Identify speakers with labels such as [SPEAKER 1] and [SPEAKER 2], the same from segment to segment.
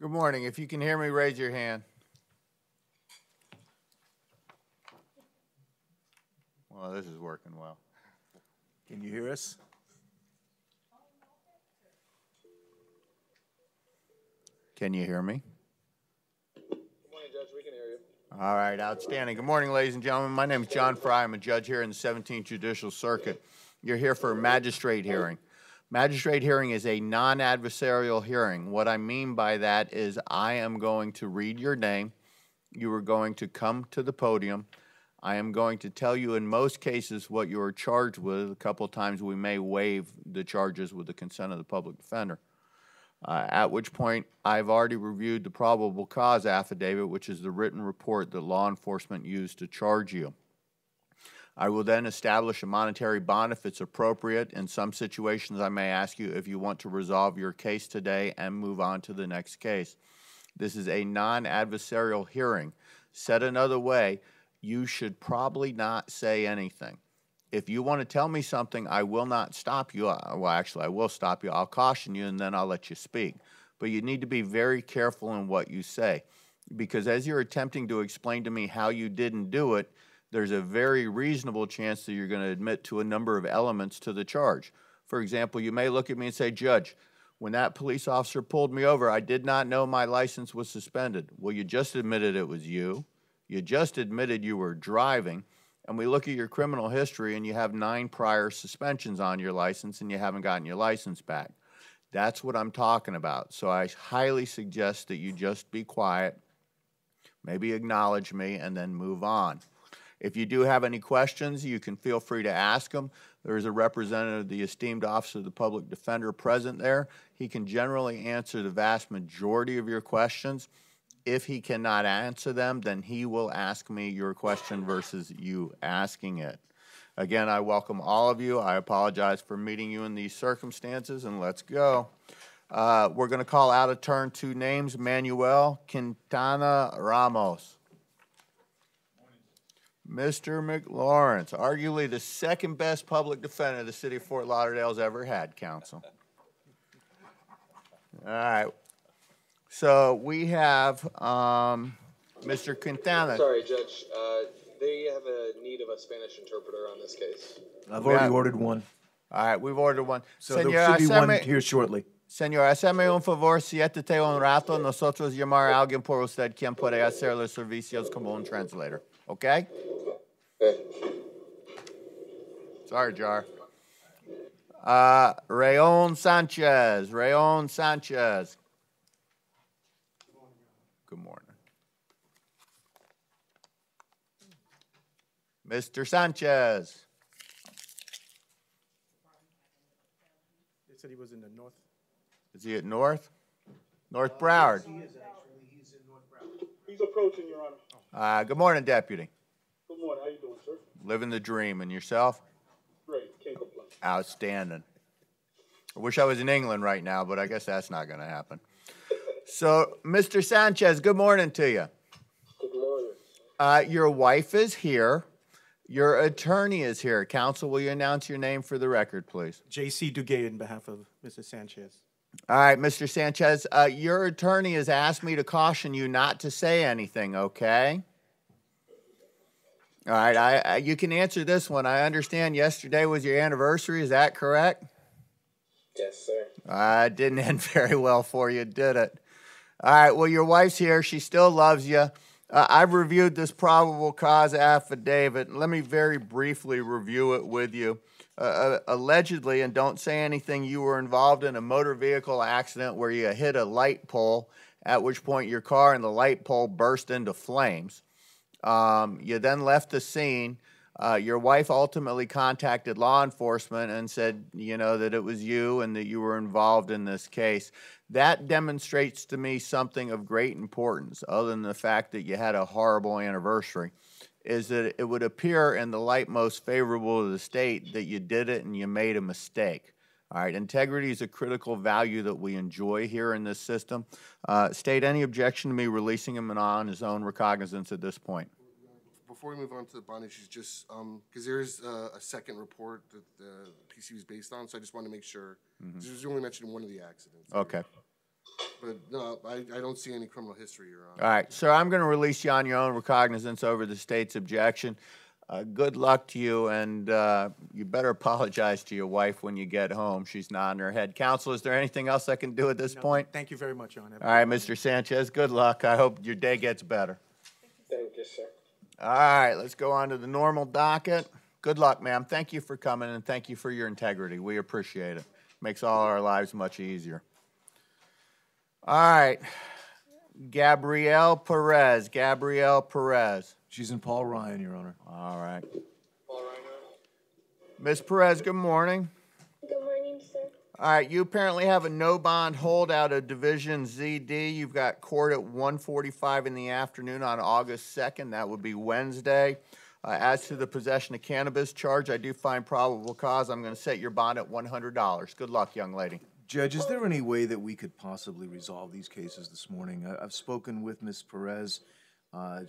[SPEAKER 1] Good morning. If you can hear me, raise your hand. Well, this is working well.
[SPEAKER 2] Can you hear us?
[SPEAKER 1] Can you hear me?
[SPEAKER 3] Good morning, Judge. We can hear you.
[SPEAKER 1] All right, outstanding. Good morning, ladies and gentlemen. My name is John Fry. I'm a judge here in the 17th Judicial Circuit. You're here for a magistrate hearing. Magistrate hearing is a non-adversarial hearing. What I mean by that is I am going to read your name. You are going to come to the podium. I am going to tell you in most cases what you are charged with. A couple of times we may waive the charges with the consent of the public defender. At which point I've already reviewed the probable cause affidavit, which is the written report that law enforcement used to charge you. I will then establish a monetary bond if it's appropriate. In some situations, I may ask you if you want to resolve your case today and move on to the next case. This is a non-adversarial hearing. Said another way, you should probably not say anything. If you want to tell me something, I will not stop you. Well, actually, I will stop you. I'll caution you, and then I'll let you speak. But you need to be very careful in what you say, because as you're attempting to explain to me how you didn't do it, there's a very reasonable chance that you're going to admit to a number of elements to the charge. For example, you may look at me and say, Judge, when that police officer pulled me over, I did not know my license was suspended. Well, you just admitted it was you. You just admitted you were driving. And we look at your criminal history and you have 9 prior suspensions on your license and you haven't gotten your license back. That's what I'm talking about. So I highly suggest that you just be quiet, maybe acknowledge me, and then move on. If you do have any questions, you can feel free to ask them. There is a representative of the esteemed Office of the Public Defender present there. He can generally answer the vast majority of your questions. If he cannot answer them, then he will ask me your question versus you asking it. Again, I welcome all of you. I apologize for meeting you in these circumstances, and let's go. We're going to call out of turn 2 names. Manuel Quintana Ramos. Mr. McLawrence, arguably the second best public defender the city of Fort Lauderdale's ever had, counsel. All right. So we have Mr. Quintana.
[SPEAKER 3] Sorry, Judge. They have a need of a Spanish interpreter on this case.
[SPEAKER 2] I've already ordered one.
[SPEAKER 1] All right, we've ordered one.
[SPEAKER 2] So there should be one here shortly.
[SPEAKER 1] Señor, hazme un favor, siéntate un rato, nosotros llamar a alguien por usted quien puede hacer los servicios como un translator. Okay?
[SPEAKER 3] Okay.
[SPEAKER 1] Sorry, Jar. Rayon Sanchez. Rayon Sanchez. Good morning. Mr. Sanchez.
[SPEAKER 4] They said he was in the north.
[SPEAKER 1] Is he at North? North Broward.
[SPEAKER 4] He is actually. He's in North Broward.
[SPEAKER 5] He's approaching, Your Honor.
[SPEAKER 1] Good morning, Deputy.
[SPEAKER 5] Good morning. How you doing, sir?
[SPEAKER 1] Living the dream. And yourself?
[SPEAKER 5] Great. Can't complain.
[SPEAKER 1] Outstanding. I wish I was in England right now, but I guess that's not going to happen. So, Mr. Sanchez, good morning to you.
[SPEAKER 3] Good morning.
[SPEAKER 1] Your wife is here. Your attorney is here. Counsel, will you announce your name for the record, please?
[SPEAKER 4] J.C. Duguay on behalf of Mrs. Sanchez.
[SPEAKER 1] All right, Mr. Sanchez, your attorney has asked me to caution you not to say anything, okay? All right, you can answer this one. I understand yesterday was your anniversary. Is that correct?
[SPEAKER 3] Yes, sir.
[SPEAKER 1] It didn't end very well for you, did it? All right, well, your wife's here. She still loves you. I've reviewed this probable cause affidavit. Let me very briefly review it with you. Allegedly, and don't say anything, you were involved in a motor vehicle accident where you hit a light pole, at which point your car and the light pole burst into flames. You then left the scene. Your wife ultimately contacted law enforcement and said, that it was you and that you were involved in this case. That demonstrates to me something of great importance, other than the fact that you had a horrible anniversary, is that it would appear in the light most favorable to the state that you did it and you made a mistake. All right, integrity is a critical value that we enjoy here in this system. State, any objection to me releasing him on his own recognizance at this point?
[SPEAKER 6] Before we move on to the bond issues, just because there is a second report that the PC was based on, so I just want to make sure. It was only mentioned in one of the accidents.
[SPEAKER 1] Okay.
[SPEAKER 6] But no, I don't see any criminal history, Your Honor.
[SPEAKER 1] All right, sir, I'm going to release you on your own recognizance over the state's objection. Good luck to you, and you better apologize to your wife when you get home. She's nodding her head. Counsel, is there anything else I can do at this point?
[SPEAKER 4] Thank you very much, Your Honor.
[SPEAKER 1] All right, Mr. Sanchez, good luck. I hope your day gets better.
[SPEAKER 3] Thank you, sir.
[SPEAKER 1] All right, let's go on to the normal docket. Good luck, ma'am. Thank you for coming, and thank you for your integrity. We appreciate it. Makes all our lives much easier. All right, Gabrielle Perez. Gabrielle Perez.
[SPEAKER 2] She's in Paul Ryan, Your Honor.
[SPEAKER 1] All right.
[SPEAKER 3] All right,
[SPEAKER 1] Ms. Perez, good morning.
[SPEAKER 7] Good morning, sir.
[SPEAKER 1] All right, you apparently have a no bond holdout of Division ZD. You've got court at 1:45 in the afternoon on August 2nd. That would be Wednesday. As to the possession of cannabis charge, I do find probable cause. I'm going to set your bond at $100. Good luck, young lady.
[SPEAKER 2] Judge, is there any way that we could possibly resolve these cases this morning? I've spoken with Ms. Perez.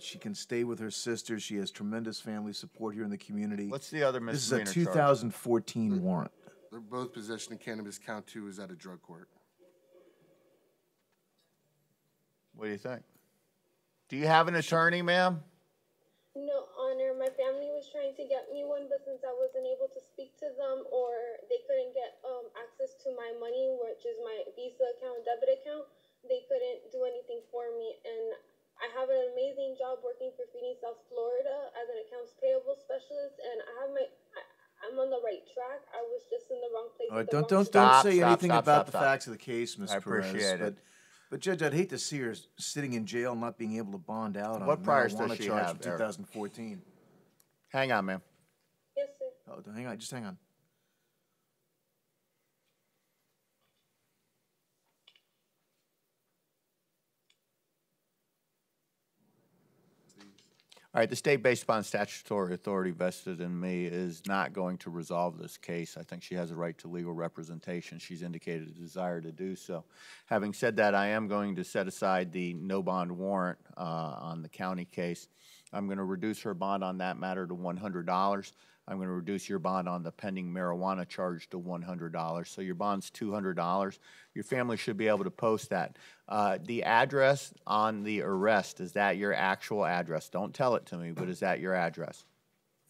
[SPEAKER 2] She can stay with her sister. She has tremendous family support here in the community.
[SPEAKER 1] What's the other misdemeanor
[SPEAKER 2] This is a 2014 warrant.
[SPEAKER 6] They're both possession of cannabis. Count 2 is at a drug court.
[SPEAKER 1] What do you think? Do you have an attorney, ma'am?
[SPEAKER 7] No, Honor. My family was trying to get me one, but since I wasn't able to speak to them or they couldn't get access to my money, which is my Visa account, debit account, they couldn't do anything for me. And I have an amazing job working for Feeding South Florida as an accounts payable specialist, and I'm on the right track. I was just in the wrong place.
[SPEAKER 2] Don't say anything about the facts of the case, Ms.
[SPEAKER 1] I
[SPEAKER 2] Perez.
[SPEAKER 1] appreciate it.
[SPEAKER 2] But Judge, I'd hate to see her sitting in jail not being able to bond out on
[SPEAKER 1] What
[SPEAKER 2] a
[SPEAKER 1] priors does
[SPEAKER 2] marijuana
[SPEAKER 1] she
[SPEAKER 2] charge
[SPEAKER 1] have,
[SPEAKER 2] from
[SPEAKER 1] Eric?
[SPEAKER 2] 2014.
[SPEAKER 1] Hang on, ma'am.
[SPEAKER 7] Yes, sir.
[SPEAKER 2] Oh, hang on, just hang on.
[SPEAKER 1] All right, the state, based upon statutory authority vested in me, is not going to resolve this case. I think she has a right to legal representation. She's indicated a desire to do so. Having said that, I am going to set aside the no bond warrant on the county case. I'm going to reduce her bond on that matter to $100. I'm going to reduce your bond on the pending marijuana charge to $100. So your bond's $200. Your family should be able to post that. The address on the arrest, is that your actual address? Don't tell it to me, but is that your address?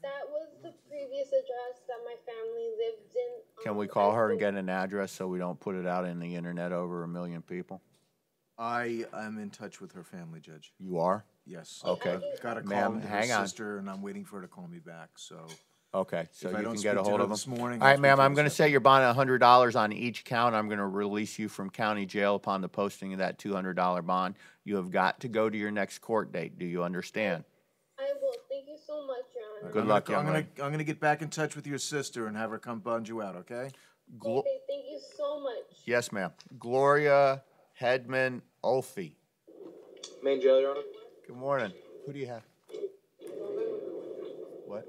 [SPEAKER 7] That was the previous address that my family lived in.
[SPEAKER 1] Can we call her and get an address so we don't put it out in the internet over 1 million people?
[SPEAKER 2] I am in touch with her family, Judge.
[SPEAKER 1] You are?
[SPEAKER 2] Yes.
[SPEAKER 1] Okay.
[SPEAKER 2] I've got a call
[SPEAKER 1] Ma'am,
[SPEAKER 2] into her
[SPEAKER 1] hang on.
[SPEAKER 2] sister, and I'm waiting for her to call me back. So
[SPEAKER 1] Okay, so
[SPEAKER 2] if I
[SPEAKER 1] you
[SPEAKER 2] don't
[SPEAKER 1] can
[SPEAKER 2] speak
[SPEAKER 1] get a
[SPEAKER 2] to
[SPEAKER 1] hold
[SPEAKER 2] her
[SPEAKER 1] of them.
[SPEAKER 2] this morning,
[SPEAKER 1] All
[SPEAKER 2] I'll
[SPEAKER 1] right,
[SPEAKER 2] speak
[SPEAKER 1] ma'am,
[SPEAKER 2] to her
[SPEAKER 1] I'm going to
[SPEAKER 2] this
[SPEAKER 1] set your bond at $100 on each count. I'm going to release you from county jail upon the posting of that $200 bond. You have got to go to your next court date. Do you understand?
[SPEAKER 7] I will. Thank you so much, Your Honor.
[SPEAKER 1] Good luck, young lady.
[SPEAKER 2] I'm gonna get back in touch with your sister and have her come bond you out. Okay?
[SPEAKER 7] Okay, thank you so much.
[SPEAKER 1] Yes, ma'am. Gloria Hedman Olfey.
[SPEAKER 3] Main jail, Your Honor.
[SPEAKER 1] Good morning. Who do you have? What?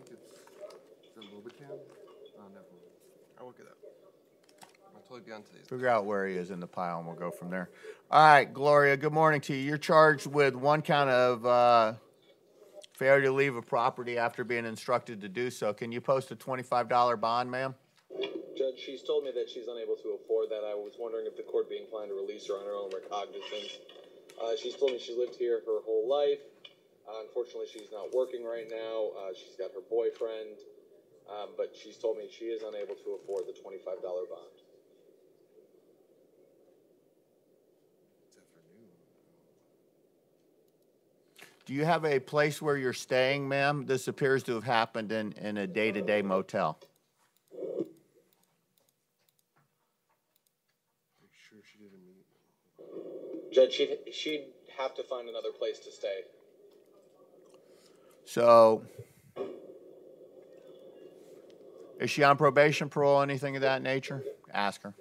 [SPEAKER 6] Is that Lobican? Oh, never mind.
[SPEAKER 3] I'll look it up. I'll totally be on today's.
[SPEAKER 1] Figure out where he is in the pile, and we'll go from there. All right, Gloria, good morning to you. You're charged with one count of failure to leave a property after being instructed to do so. Can you post a $25 bond, ma'am?
[SPEAKER 3] Judge, she's told me that she's unable to afford that. I was wondering if the court be inclined to release her on her own recognizance. She's told me she lived here her whole life. Unfortunately, she's not working right now. She's got her boyfriend. But she's told me she is unable to afford the $25 bond.
[SPEAKER 1] Do you have a place where you're staying, ma'am? This appears to have happened in a day-to-day motel.
[SPEAKER 6] Sure she didn't meet.
[SPEAKER 3] Judge, she'd have to find another place to stay.
[SPEAKER 1] So, is she on probation, parole, anything of that nature? Ask her.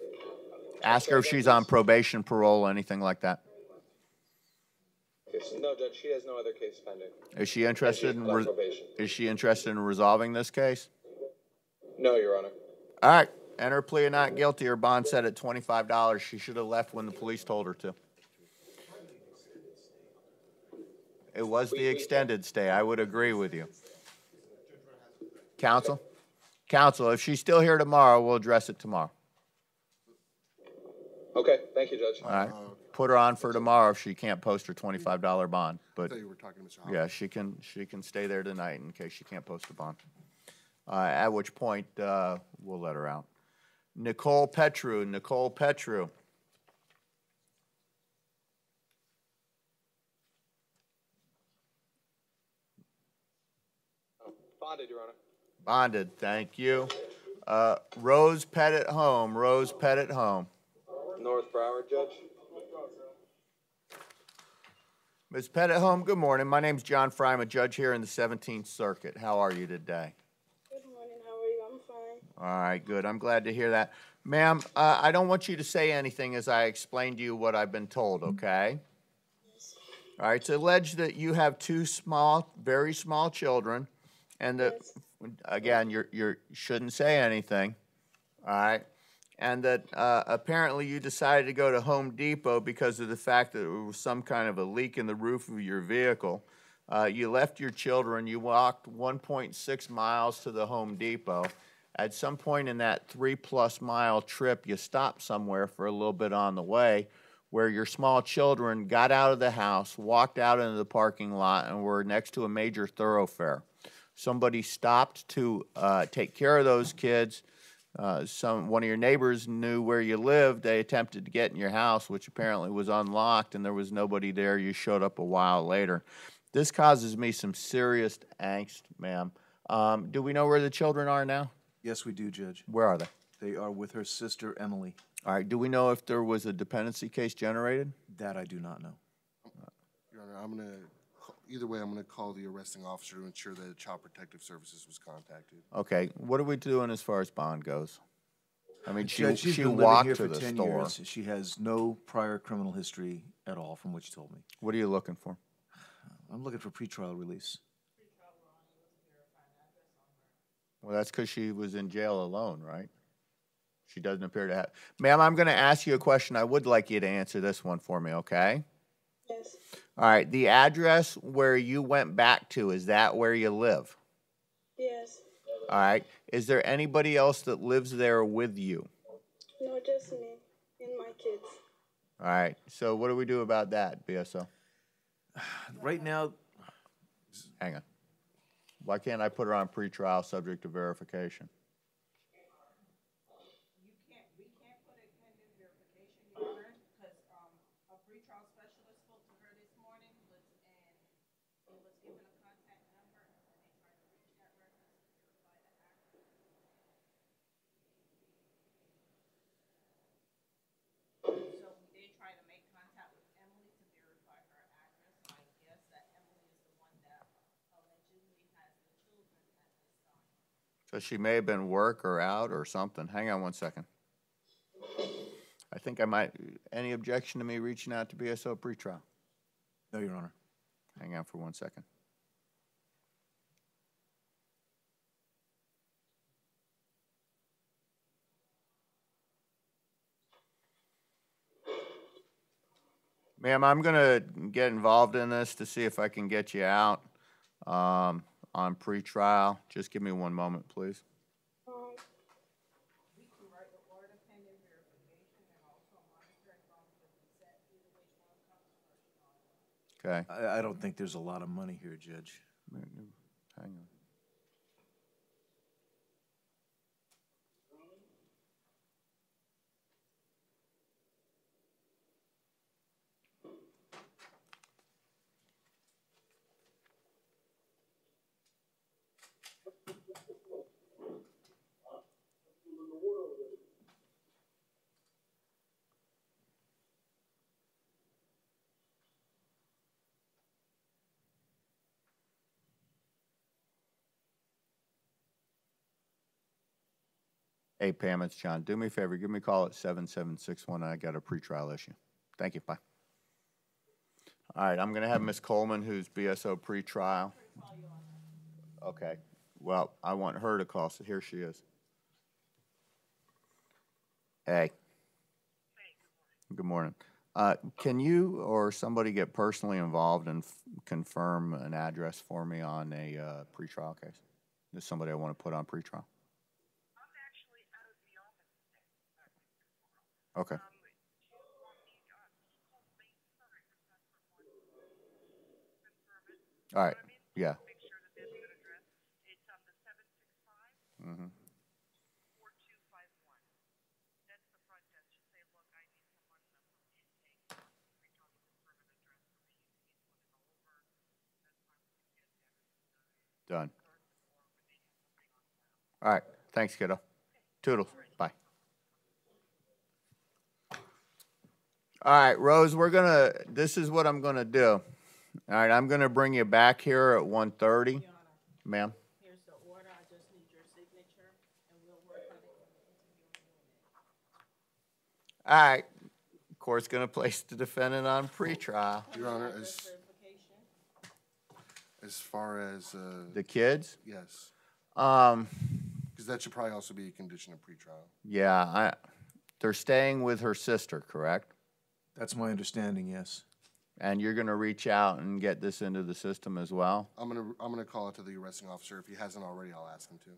[SPEAKER 1] Ask her if she's on probation, parole, anything like that.
[SPEAKER 3] No, Judge, she has no other case pending.
[SPEAKER 1] Is she interested in resolving this case?
[SPEAKER 3] No, Your Honor.
[SPEAKER 1] All right. Enter plea of not guilty or bond set at $25. She should have left when the police told her to. It was the extended stay. I would agree with you. Counsel? Counsel, if she's still here tomorrow, we'll address it tomorrow.
[SPEAKER 3] Okay, thank you, Judge.
[SPEAKER 1] All right. Put her on for tomorrow if she can't post her $25 bond.
[SPEAKER 6] I
[SPEAKER 1] But
[SPEAKER 6] thought you were talking to Mr. Hoffman.
[SPEAKER 1] yeah, she can stay there tonight in case she can't post a bond. At which point we'll let her out. Nicole Petru.
[SPEAKER 3] Bonded, Your Honor.
[SPEAKER 1] Bonded, thank you. Rose Pettit Home.
[SPEAKER 3] North Broward, Judge.
[SPEAKER 1] Ms. Pettit Home, good morning. My name's John Fry. I'm a judge here in the 17th Circuit. How are you today?
[SPEAKER 7] Good morning. How are you? I'm fine.
[SPEAKER 1] All right, good. I'm glad to hear that. Ma'am, I don't want you to say anything as I explain to you what I've been told, okay? All right, it's alleged that you have two very small children, and that, again, you shouldn't say anything, all right? And that apparently you decided to go to Home Depot because of the fact that there was some kind of a leak in the roof of your vehicle. You left your children, you walked 1.6 miles to the Home Depot. At some point in that 3+ mile trip, you stopped somewhere for a little bit on the way where your small children got out of the house, walked out into the parking lot, and were next to a major thoroughfare. Somebody stopped to take care of those kids. One of your neighbors knew where you lived. They attempted to get in your house, which apparently was unlocked, and there was nobody there. You showed up a while later. This causes me some serious angst, ma'am. Do we know where the children are now?
[SPEAKER 2] Yes, we do, Judge.
[SPEAKER 1] Where are they?
[SPEAKER 2] They are with her sister, Emily.
[SPEAKER 1] All right. Do we know if there was a dependency case generated?
[SPEAKER 2] That I do not know.
[SPEAKER 6] Your Honor, either way, I'm going to call the arresting officer to ensure that Child Protective Services was contacted.
[SPEAKER 1] Okay. What are we doing as far as bond goes? I mean,
[SPEAKER 2] Judge, she's
[SPEAKER 1] she
[SPEAKER 2] been living
[SPEAKER 1] walked
[SPEAKER 2] here
[SPEAKER 1] to
[SPEAKER 2] for
[SPEAKER 1] the
[SPEAKER 2] 10
[SPEAKER 1] store.
[SPEAKER 2] years. She has no prior criminal history at all, from what she told me.
[SPEAKER 1] What are you looking for?
[SPEAKER 2] I'm looking for pretrial release.
[SPEAKER 1] Well, that's because she was in jail alone, right? She doesn't appear to have. Ma'am, I'm going to ask you a question. I would like you to answer this one for me, okay?
[SPEAKER 7] Yes.
[SPEAKER 1] All right. The address where you went back to, is that where you live?
[SPEAKER 7] Yes.
[SPEAKER 1] All right. Is there anybody else that lives there with you?
[SPEAKER 7] No, just me and my kids.
[SPEAKER 1] All right. So what do we do about that, BSO?
[SPEAKER 2] Right now,
[SPEAKER 1] Hang on. Why can't I put her on pretrial subject to verification?
[SPEAKER 8] We can't put it pending verification, Your Honor, because a pretrial specialist spoke to her this morning, was given a contact number, and they tried to reach that reference to verify the address. So we did try to make contact with Emily to verify her address. I guess that Emily is the one that allegedly has the children at this time.
[SPEAKER 1] So she may have been work or out or something. Hang on one second. I think I might. Any objection to me reaching out to BSO pretrial?
[SPEAKER 2] no, Your Honor.
[SPEAKER 1] Hang on for 1 second. Ma'am, I'm going to get involved in this to see if I can get you out on pretrial. Just give me 1 moment, please.
[SPEAKER 8] We can write the order pending verification and also monitoring funds will be set either which one comes first, Your Honor.
[SPEAKER 1] Okay.
[SPEAKER 2] I don't think there's a lot of money here, Judge.
[SPEAKER 1] Hang on. Hey, Pam, it's John. Do me a favor. Give me a call at 7761. I got a pretrial issue. Thank you. Bye. All right. I'm going to have Ms. Coleman, who's BSO pretrial. Okay. Well, I want her to call, so here she is. Hey. Good morning. Can you or somebody get personally involved and confirm an address for me on a pretrial case? There's somebody I want to put on pretrial. Okay. All right, yeah. Mm-hmm. Done. All right, thanks, kiddo. Toodles, bye. All right, Rose, this is what I'm gonna do. All right, I'm gonna bring you back here at 1:30. Ma'am?
[SPEAKER 8] Here's the order, I just need your signature, and we'll work on it.
[SPEAKER 1] All right, court's gonna place the defendant on pretrial.
[SPEAKER 6] Your Honor, as far as,
[SPEAKER 1] The kids?
[SPEAKER 6] yes,
[SPEAKER 1] Um,
[SPEAKER 6] because that should probably also be a condition of pretrial.
[SPEAKER 1] yeah, they're staying with her sister, correct?
[SPEAKER 2] That's my understanding, yes.
[SPEAKER 1] And you're gonna reach out and get this into the system as well?
[SPEAKER 6] I'm gonna call it to the arresting officer. If he hasn't already, I'll ask him to.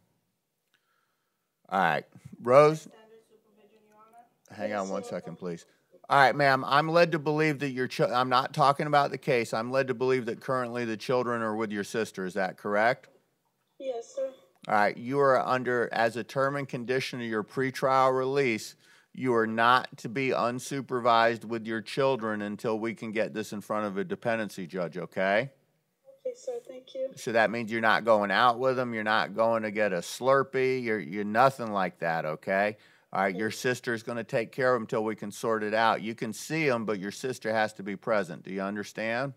[SPEAKER 1] All right, Rose,
[SPEAKER 8] Standard supervision, Your Honor.
[SPEAKER 1] hang on one second, please. All right, ma'am, I'm led to believe that I'm not talking about the case. I'm led to believe that currently the children are with your sister. Is that correct?
[SPEAKER 7] Yes, sir.
[SPEAKER 1] All right, you are under, as a term and condition of your pretrial release, you are not to be unsupervised with your children until we can get this in front of a dependency judge, okay?
[SPEAKER 7] Okay, sir. Thank you.
[SPEAKER 1] So that means you're not going out with them, you're not going to get a Slurpee, you're nothing like that, okay? All right, your sister's going to take care of them until we can sort it out. You can see them, but your sister has to be present. Do you understand?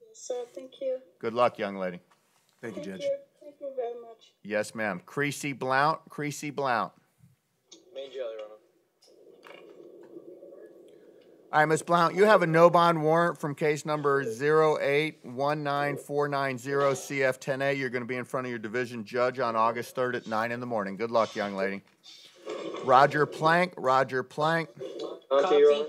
[SPEAKER 7] Yes, sir. Thank you.
[SPEAKER 1] Good luck, young lady.
[SPEAKER 2] Thank you, Judge.
[SPEAKER 7] Thank you very much.
[SPEAKER 1] Yes, ma'am. Creasy Blount.
[SPEAKER 3] Main jail, Your Honor.
[SPEAKER 1] All right, Ms. Blount, you have a no bond warrant from case number 0819490 CF10A. You're going to be in front of your division judge on August 3rd at 9 in the morning. Good luck, young lady. Roger Plank.
[SPEAKER 3] On to Your Honor.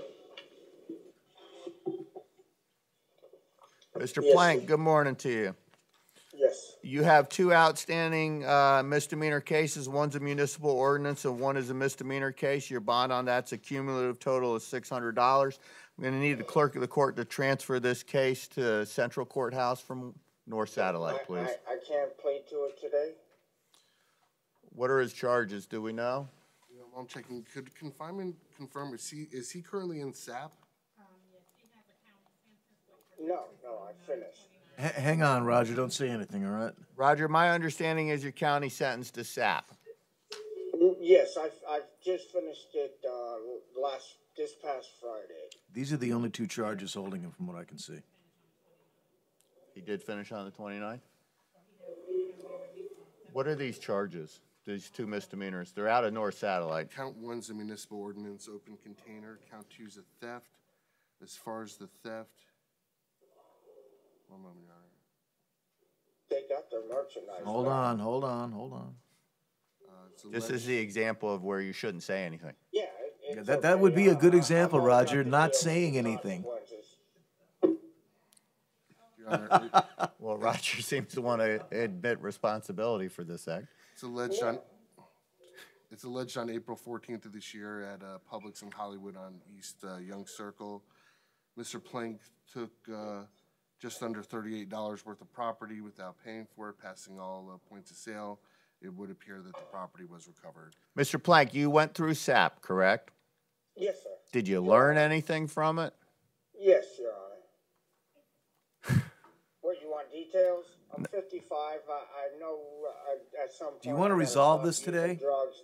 [SPEAKER 1] Mr.
[SPEAKER 5] Yes.
[SPEAKER 1] Plank, good morning to you.
[SPEAKER 5] Yes.
[SPEAKER 1] You have two outstanding misdemeanor cases. One's a municipal ordinance and one is a misdemeanor case. Your bond on that's a cumulative total of $600. I'm going to need the clerk of the court to transfer this case to Central Courthouse from North Satellite, please.
[SPEAKER 5] I can't plead to it today.
[SPEAKER 1] What are his charges? Do we know?
[SPEAKER 6] You know, I'm checking. Could confinement confirm? Is he currently in SAP?
[SPEAKER 5] No, I finished.
[SPEAKER 2] Hang on, Roger. Don't say anything, all right?
[SPEAKER 1] Roger, my understanding is your county sentenced to SAP.
[SPEAKER 5] Yes, I've just finished it this past Friday.
[SPEAKER 2] These are the only two charges holding him from what I can see.
[SPEAKER 1] He did finish on the 29th? What are these charges? These two misdemeanors? They're out of North Satellite.
[SPEAKER 6] Count one's a municipal ordinance, open container. Count two's a theft. As far as the theft, one moment, Your Honor.
[SPEAKER 5] They got their merchandise.
[SPEAKER 2] Hold on.
[SPEAKER 1] This is the example of where you shouldn't say anything.
[SPEAKER 5] Yeah,
[SPEAKER 2] That would be a good example, Roger, not saying anything.
[SPEAKER 6] Your Honor,
[SPEAKER 1] Well, Roger seems to want to admit responsibility for this act.
[SPEAKER 6] it's alleged on April 14th of this year at Publix in Hollywood on East Young Circle. Mr. Plank took just under $38 worth of property without paying for it, passing all points of sale. It would appear that the property was recovered.
[SPEAKER 1] Mr. Plank, you went through SAP, correct?
[SPEAKER 5] Yes, sir.
[SPEAKER 1] Did you learn anything from it?
[SPEAKER 5] Yes, Your Honor. What, you want details? I'm 55. I know at some point.
[SPEAKER 2] Do you want to resolve this today?
[SPEAKER 5] Drugs,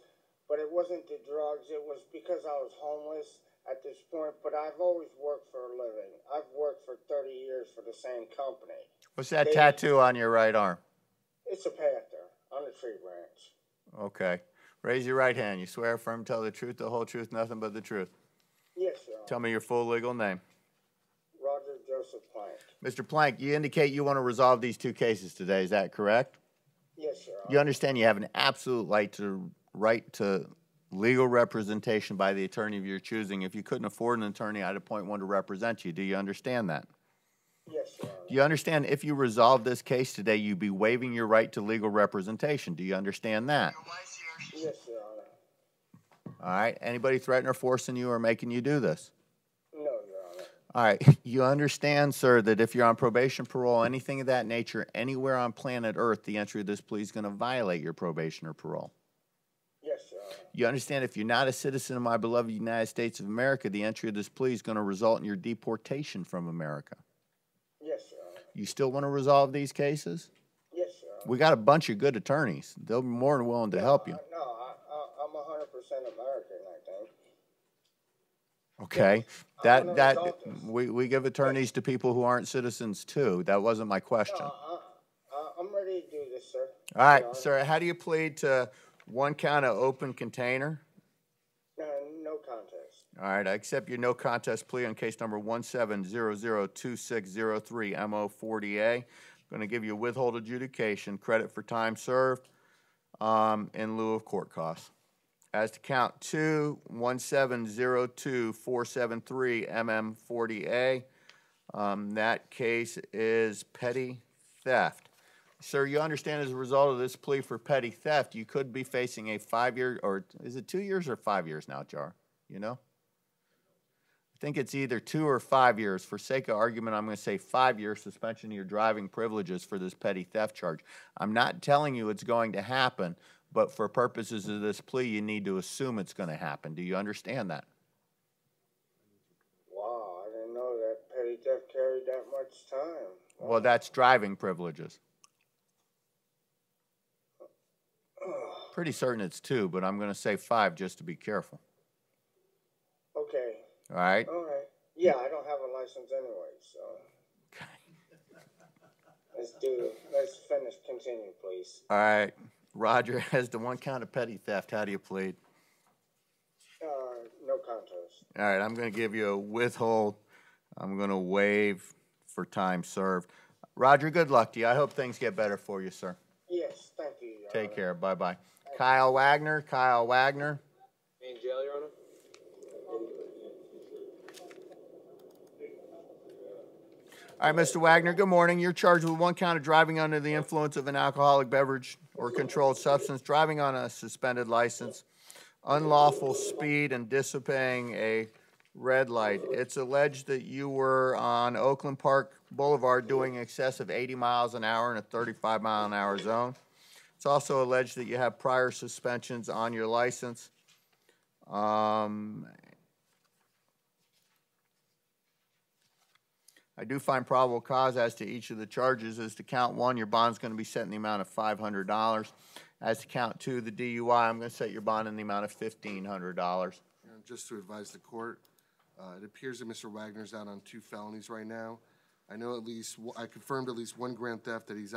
[SPEAKER 5] but it wasn't the drugs. It was because I was homeless at this point. But I've always worked for a living. I've worked for 30 years for the same company.
[SPEAKER 1] What's that tattoo on your right arm?
[SPEAKER 5] It's a panther on a tree branch.
[SPEAKER 1] Okay. Raise your right hand. You swear affirm, tell the truth, the whole truth, nothing but the truth.
[SPEAKER 5] Yes, Your Honor.
[SPEAKER 1] Tell me your full legal name.
[SPEAKER 5] Roger Joseph Plank.
[SPEAKER 1] Mr. Plank, you indicate you want to resolve these two cases today. Is that correct?
[SPEAKER 5] Yes, Your Honor.
[SPEAKER 1] You understand you have an absolute right to legal representation by the attorney of your choosing. If you couldn't afford an attorney, I'd appoint one to represent you. Do you understand that?
[SPEAKER 5] Yes, Your Honor.
[SPEAKER 1] Do you understand if you resolve this case today, you'd be waiving your right to legal representation? Do you understand that?
[SPEAKER 5] Yes, Your Honor.
[SPEAKER 1] All right. Anybody threatening or forcing you or making you do this?
[SPEAKER 5] No, Your Honor.
[SPEAKER 1] All right, you understand, sir, that if you're on probation, parole, anything of that nature, anywhere on planet Earth, the entry of this plea is going to violate your probation or parole.
[SPEAKER 5] Yes, Your Honor.
[SPEAKER 1] You understand if you're not a citizen of my beloved United States of America, the entry of this plea is going to result in your deportation from America.
[SPEAKER 5] Yes, Your Honor.
[SPEAKER 1] You still want to resolve these cases?
[SPEAKER 5] Yes, Your Honor.
[SPEAKER 1] We got a bunch of good attorneys. They'll be more than willing to help you.
[SPEAKER 5] No, I'm 100% American, I think.
[SPEAKER 1] Okay,
[SPEAKER 5] I wanna resolve this.
[SPEAKER 1] we give attorneys to people who aren't citizens too. That wasn't my question.
[SPEAKER 5] No, I'm ready to do this, sir.
[SPEAKER 1] All right,
[SPEAKER 5] Your Honor.
[SPEAKER 1] sir, how do you plead to one count of open container?
[SPEAKER 5] No contest.
[SPEAKER 1] All right, I accept your no contest plea on case number 17002603 MO40A. Going to give you a withhold adjudication, credit for time served in lieu of court costs. As to count 2, 1702473 MM40A, that case is petty theft. Sir, you understand as a result of this plea for petty theft, you could be facing a 5-year, or is it 2 years or 5 years now, Jar? You know? I think it's either 2 or 5 years. For sake of argument, I'm going to say 5-year suspension of your driving privileges for this petty theft charge. I'm not telling you it's going to happen, but for purposes of this plea, you need to assume it's going to happen. Do you understand that?
[SPEAKER 5] Wow, I didn't know that petty theft carried that much time.
[SPEAKER 1] Well, that's driving privileges. Pretty certain it's 2, but I'm going to say 5 just to be careful.
[SPEAKER 5] Okay.
[SPEAKER 1] All right?
[SPEAKER 5] All right. Yeah, I don't have a license anyway, so.
[SPEAKER 1] Okay.
[SPEAKER 5] Let's finish, continue, please.
[SPEAKER 1] All right. Roger, as to one count of petty theft, how do you plead?
[SPEAKER 5] No contest.
[SPEAKER 1] All right, I'm going to give you a withhold. I'm going to waive for time served. Roger, good luck to you. I hope things get better for you, sir.
[SPEAKER 5] Yes, thank you, Your
[SPEAKER 1] Take
[SPEAKER 5] Honor.
[SPEAKER 1] care. Bye-bye. Kyle Wagner. Kyle Wagner.
[SPEAKER 3] In jail, Your Honor?
[SPEAKER 1] All right, Mr. Wagner, good morning. You're charged with one count of driving under the influence of an alcoholic beverage or controlled substance, driving on a suspended license, unlawful speed, and disobeying a red light. It's alleged that you were on Oakland Park Boulevard doing in excess of 80 miles an hour in a 35-mile-an-hour zone. It's also alleged that you have prior suspensions on your license. I do find probable cause as to each of the charges. As to count 1, your bond's going to be set in the amount of $500. As to count 2, the DUI, I'm going to set your bond in the amount of $1,500.
[SPEAKER 6] And just to advise the court, it appears that Mr. Wagner's out on 2 felonies right now. I know at least, I confirmed at least 1 grand theft that he's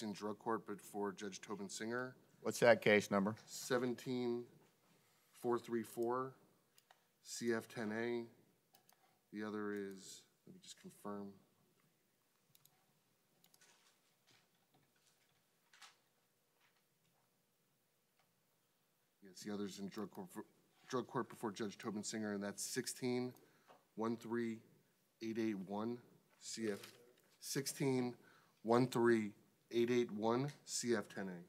[SPEAKER 6] in drug court, but for Judge Tobin Singer.
[SPEAKER 1] What's that case number?
[SPEAKER 6] 17434 CF10A. The other is, let me just confirm. Yes, the other's in drug court before Judge Tobin Singer, and that's 1613881 CF 1613881 CF10A.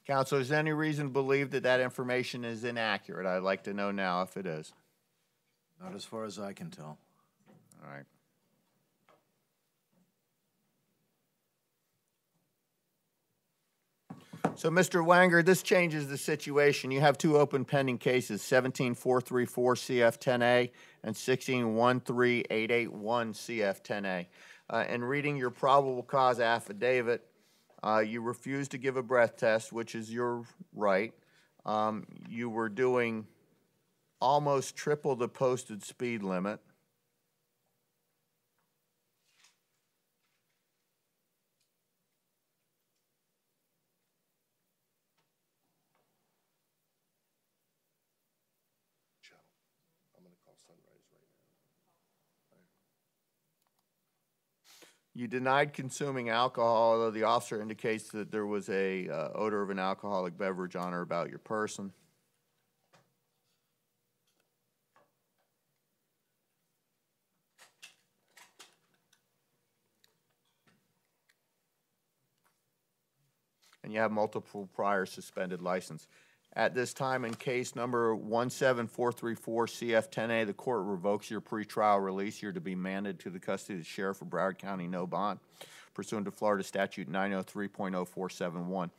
[SPEAKER 1] Counsel, is there any reason to believe that that information is inaccurate? I'd like to know now if it is.
[SPEAKER 2] Not as far as I can tell.
[SPEAKER 1] All right. So, Mr. Wanger, this changes the situation. You have 2 open pending cases, 17434 CF10A and 1613881 CF10A. In reading your probable cause affidavit, you refused to give a breath test, which is your right. You were doing almost triple the posted speed limit.
[SPEAKER 6] Joe, I'm going to call Sunrise right now.
[SPEAKER 1] You denied consuming alcohol, although the officer indicates that there was a odor of an alcoholic beverage on or about your person. And you have multiple prior suspended license. At this time, in case number 17434 CF10A, the court revokes your pretrial release. You're to be mandated to the custody of the sheriff of Broward County, no bond, pursuant to Florida Statute 903.0471.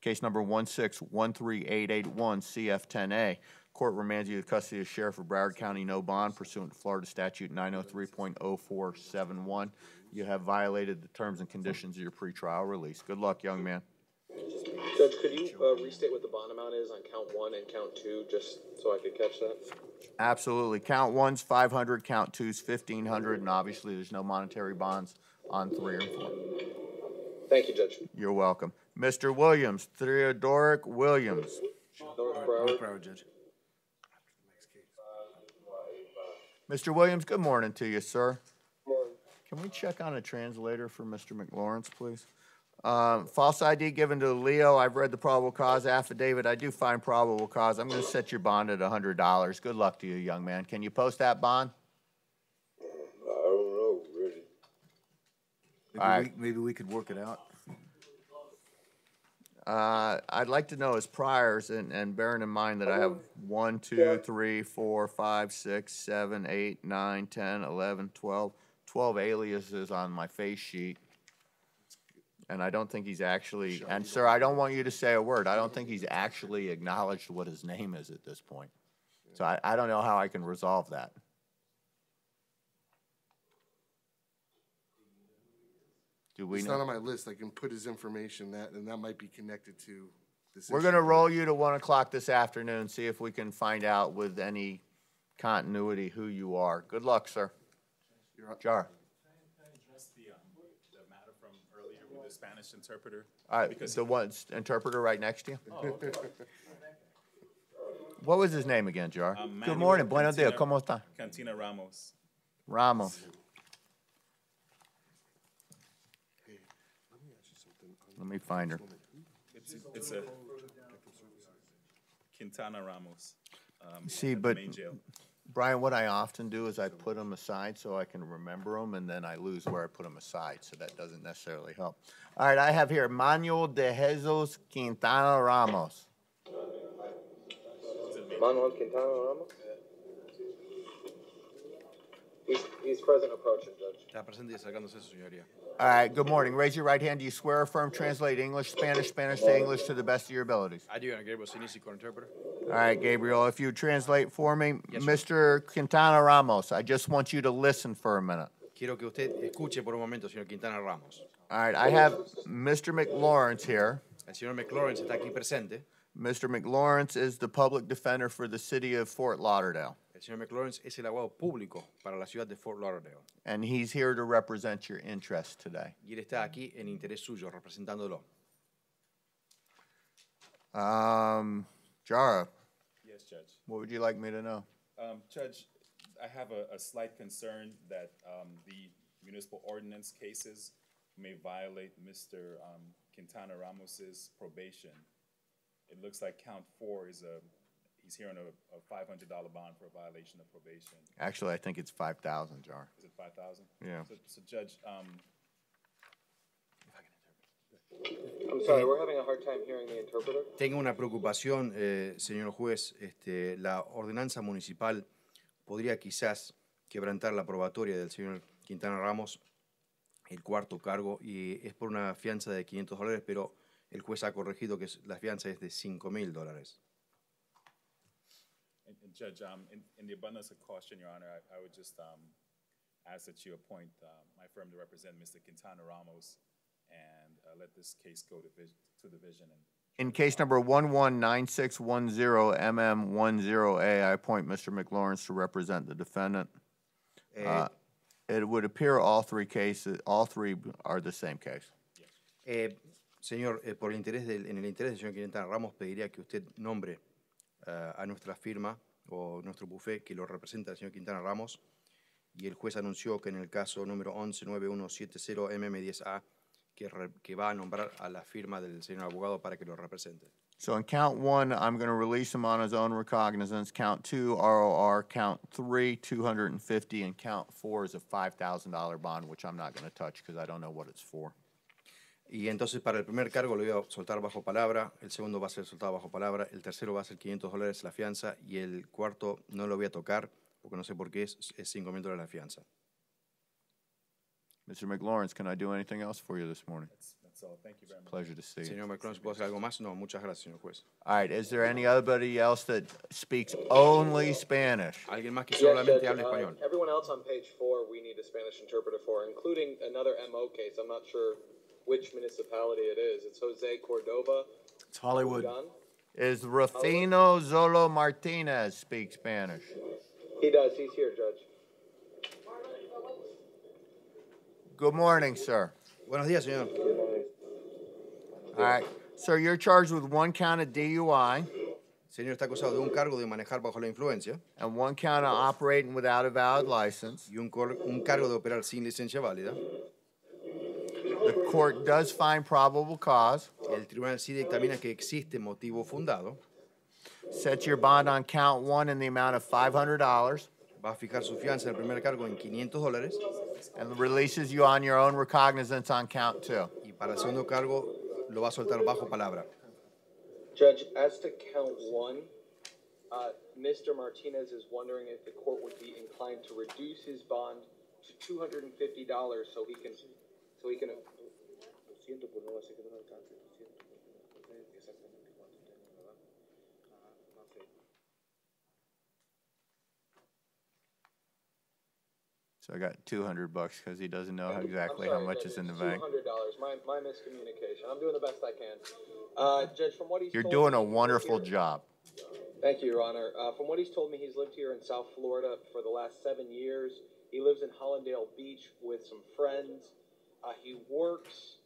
[SPEAKER 1] Case number 1613881 CF10A, court remands you to the custody of the sheriff of Broward County, no bond, pursuant to Florida Statute 903.0471. You have violated the terms and conditions of your pretrial release. Good luck, young man.
[SPEAKER 3] Judge, could you restate what the bond amount is on count 1 and count 2, just so I could catch that?
[SPEAKER 1] Absolutely. Count 1's 500, count 2's 1,500, and obviously there's no monetary bonds on 3 or 4.
[SPEAKER 3] Thank you, Judge.
[SPEAKER 1] You're welcome. Mr. Williams, Theodoric Williams.
[SPEAKER 3] North Broward.
[SPEAKER 2] Broward, Judge.
[SPEAKER 1] Mr. Williams, good morning to you, sir.
[SPEAKER 3] Morning.
[SPEAKER 1] Can we check on a translator for Mr. McLawrence, please? False ID given to Leo. I've read the probable cause affidavit. I do find probable cause. I'm going to set your bond at $100. Good luck to you, young man. Can you post that bond?
[SPEAKER 9] I don't know, really.
[SPEAKER 2] Maybe we could work it out.
[SPEAKER 1] I'd like to know his priors, and bearing in mind that I have 1, 2, 3, 4, 5, 6, 7, 8, 9, 10, 11, 12 aliases on my face sheet. And I don't think he's actually, and sir, I don't want you to say a word. I don't think he's actually acknowledged what his name is at this point. So I don't know how I can resolve that. Do we
[SPEAKER 6] It's
[SPEAKER 1] know?
[SPEAKER 6] not on my list. I can put his information and that might be connected to this.
[SPEAKER 1] We're
[SPEAKER 6] issue.
[SPEAKER 1] going to roll you to 1 o'clock this afternoon, see if we can find out with any continuity who you are. Good luck, sir. Jar.
[SPEAKER 10] Can I address the matter from earlier with the Spanish interpreter?
[SPEAKER 1] The one interpreter right next to you.
[SPEAKER 10] Oh, okay.
[SPEAKER 1] What was his name again, Jar? Good
[SPEAKER 10] Manuel
[SPEAKER 1] morning. Buenos dias.
[SPEAKER 10] Cantina-
[SPEAKER 1] ¿Cómo está?
[SPEAKER 10] Cantina Ramos.
[SPEAKER 1] Ramos. Let me find her.
[SPEAKER 10] It's a Quintana Ramos.
[SPEAKER 1] See,
[SPEAKER 10] at the
[SPEAKER 1] but
[SPEAKER 10] main jail.
[SPEAKER 1] Brian, what I often do is I put them aside so I can remember them, and then I lose where I put them aside, so that doesn't necessarily help. All right, I have here Manuel de Jesus Quintana Ramos.
[SPEAKER 3] Manuel Quintana Ramos? He's present approaching, Judge.
[SPEAKER 11] Está presente y acercándose a su señoría.
[SPEAKER 1] All right, good morning. Raise your right hand. Do you swear or affirm translate English, Spanish, Spanish to English to the best of your abilities?
[SPEAKER 11] I do, and Gabriel Sinisi, court interpreter.
[SPEAKER 1] All right, Gabriel, if you translate for me.
[SPEAKER 11] Yes,
[SPEAKER 1] Mr. Quintana Ramos, I just want you to listen for a minute.
[SPEAKER 11] Quiero que usted escuche por un momento, señor Quintana Ramos.
[SPEAKER 1] All right, I have Mr. McLawrence here.
[SPEAKER 11] El señor McLawrence está aquí presente.
[SPEAKER 1] Mr. McLawrence is the public defender for the city of Fort Lauderdale,
[SPEAKER 11] El señor McLawrence es el abogado público para la ciudad de Fort Lauderdale.
[SPEAKER 1] and he's here to represent your interests today.
[SPEAKER 11] Y él está aquí en interés suyo, representándolo.
[SPEAKER 1] Jara,
[SPEAKER 10] Yes, Judge.
[SPEAKER 1] what would you like me to know?
[SPEAKER 10] Judge, I have a slight concern that the municipal ordinance cases may violate Mr. Quintana Ramos's probation. It looks like count 4 is he's here on a $500 bond for a violation of probation.
[SPEAKER 1] Actually, I think it's 5,000, Jar.
[SPEAKER 10] Is it 5,000?
[SPEAKER 1] Yeah.
[SPEAKER 10] So Judge,
[SPEAKER 3] I'm sorry, we're having a hard time hearing the interpreter.
[SPEAKER 11] Tengo una preocupación, señor juez. La ordenanza municipal podría quizás quebrantar la probatoria del señor Quintana Ramos, el cuarto cargo, y es por una fianza de $500, pero el juez ha corregido que la fianza es de $5,000.
[SPEAKER 10] and Judge, in the abundance of caution, Your Honor, I would just ask that you appoint my firm to represent Mr. Quintana Ramos and let this case go to division.
[SPEAKER 1] In case number 119610 MM10A, I appoint Mr. McLawrence to represent the defendant. It would appear all three are the same case.
[SPEAKER 11] Señor, en el interés del señor Quintana Ramos, pediría que usted nombre a nuestra firma o nuestro bufé que lo representa al señor Quintana Ramos, y el juez anunció que en el caso número 119170 MM10A que va a nombrar a la firma del señor abogado para que lo represente.
[SPEAKER 1] So in count 1, I'm going to release him on his own recognizance. Count 2, ROR. Count 3, $250. And count 4 is a $5,000 bond, which I'm not going to touch because I don't know what it's for.
[SPEAKER 11] Y entonces para el primer cargo lo voy a soltar bajo palabra, el segundo va a ser soltado bajo palabra, el tercero va a ser $500 la fianza y el cuarto no lo voy a tocar porque no sé por qué es $5,000 la fianza.
[SPEAKER 1] Mr. McLawrence, can I do anything else for you this morning?
[SPEAKER 10] That's all. Thank you very much.
[SPEAKER 1] Pleasure to see you.
[SPEAKER 11] Señor McClellan, ¿puedo hacer algo más? No, muchas gracias, señor juez.
[SPEAKER 1] All right, is there anybody else that speaks only Spanish?
[SPEAKER 11] ¿Alguien más que
[SPEAKER 3] Yes,
[SPEAKER 11] solamente
[SPEAKER 3] Judge,
[SPEAKER 11] hable español?
[SPEAKER 3] everyone else on page 4 we need a Spanish interpreter for, including another MO case. I'm not sure which municipality it is. It's Jose Cordova.
[SPEAKER 2] It's Hollywood.
[SPEAKER 3] Gun.
[SPEAKER 1] Is Rufino Zolo Martinez speak Spanish?
[SPEAKER 3] He does. He's here, Judge.
[SPEAKER 1] Good morning, sir.
[SPEAKER 11] Buenos días, señor.
[SPEAKER 1] All right. Sir, you're charged with 1 count of DUI
[SPEAKER 11] Señor está acusado de un cargo de manejar bajo la influencia
[SPEAKER 1] and 1 count of operating without a valid license.
[SPEAKER 11] y un cargo de operar sin licencia válida.
[SPEAKER 1] The court does find probable cause.
[SPEAKER 11] El tribunal sí dictamina que existe motivo fundado.
[SPEAKER 1] Sets your bond on count 1 in the amount of $500
[SPEAKER 11] Va a fijar su fianza en el primer cargo en $500
[SPEAKER 1] and releases you on your own recognizance on count 2.
[SPEAKER 11] y para el segundo cargo lo va a soltar bajo palabra.
[SPEAKER 3] Judge, as to count 1, Mr. Martinez is wondering if the court would be inclined to reduce his bond to $250 so he can.
[SPEAKER 1] So I got $200 because he doesn't know exactly how much is in the bank.
[SPEAKER 3] $200. My miscommunication. I'm doing the best I can. Judge, from what he's
[SPEAKER 1] You're
[SPEAKER 3] told
[SPEAKER 1] doing
[SPEAKER 3] me,
[SPEAKER 1] a wonderful job.
[SPEAKER 3] Thank you, Your Honor. From what he's told me, he's lived here in South Florida for the last 7 years. He lives in Hollandale Beach with some friends. He works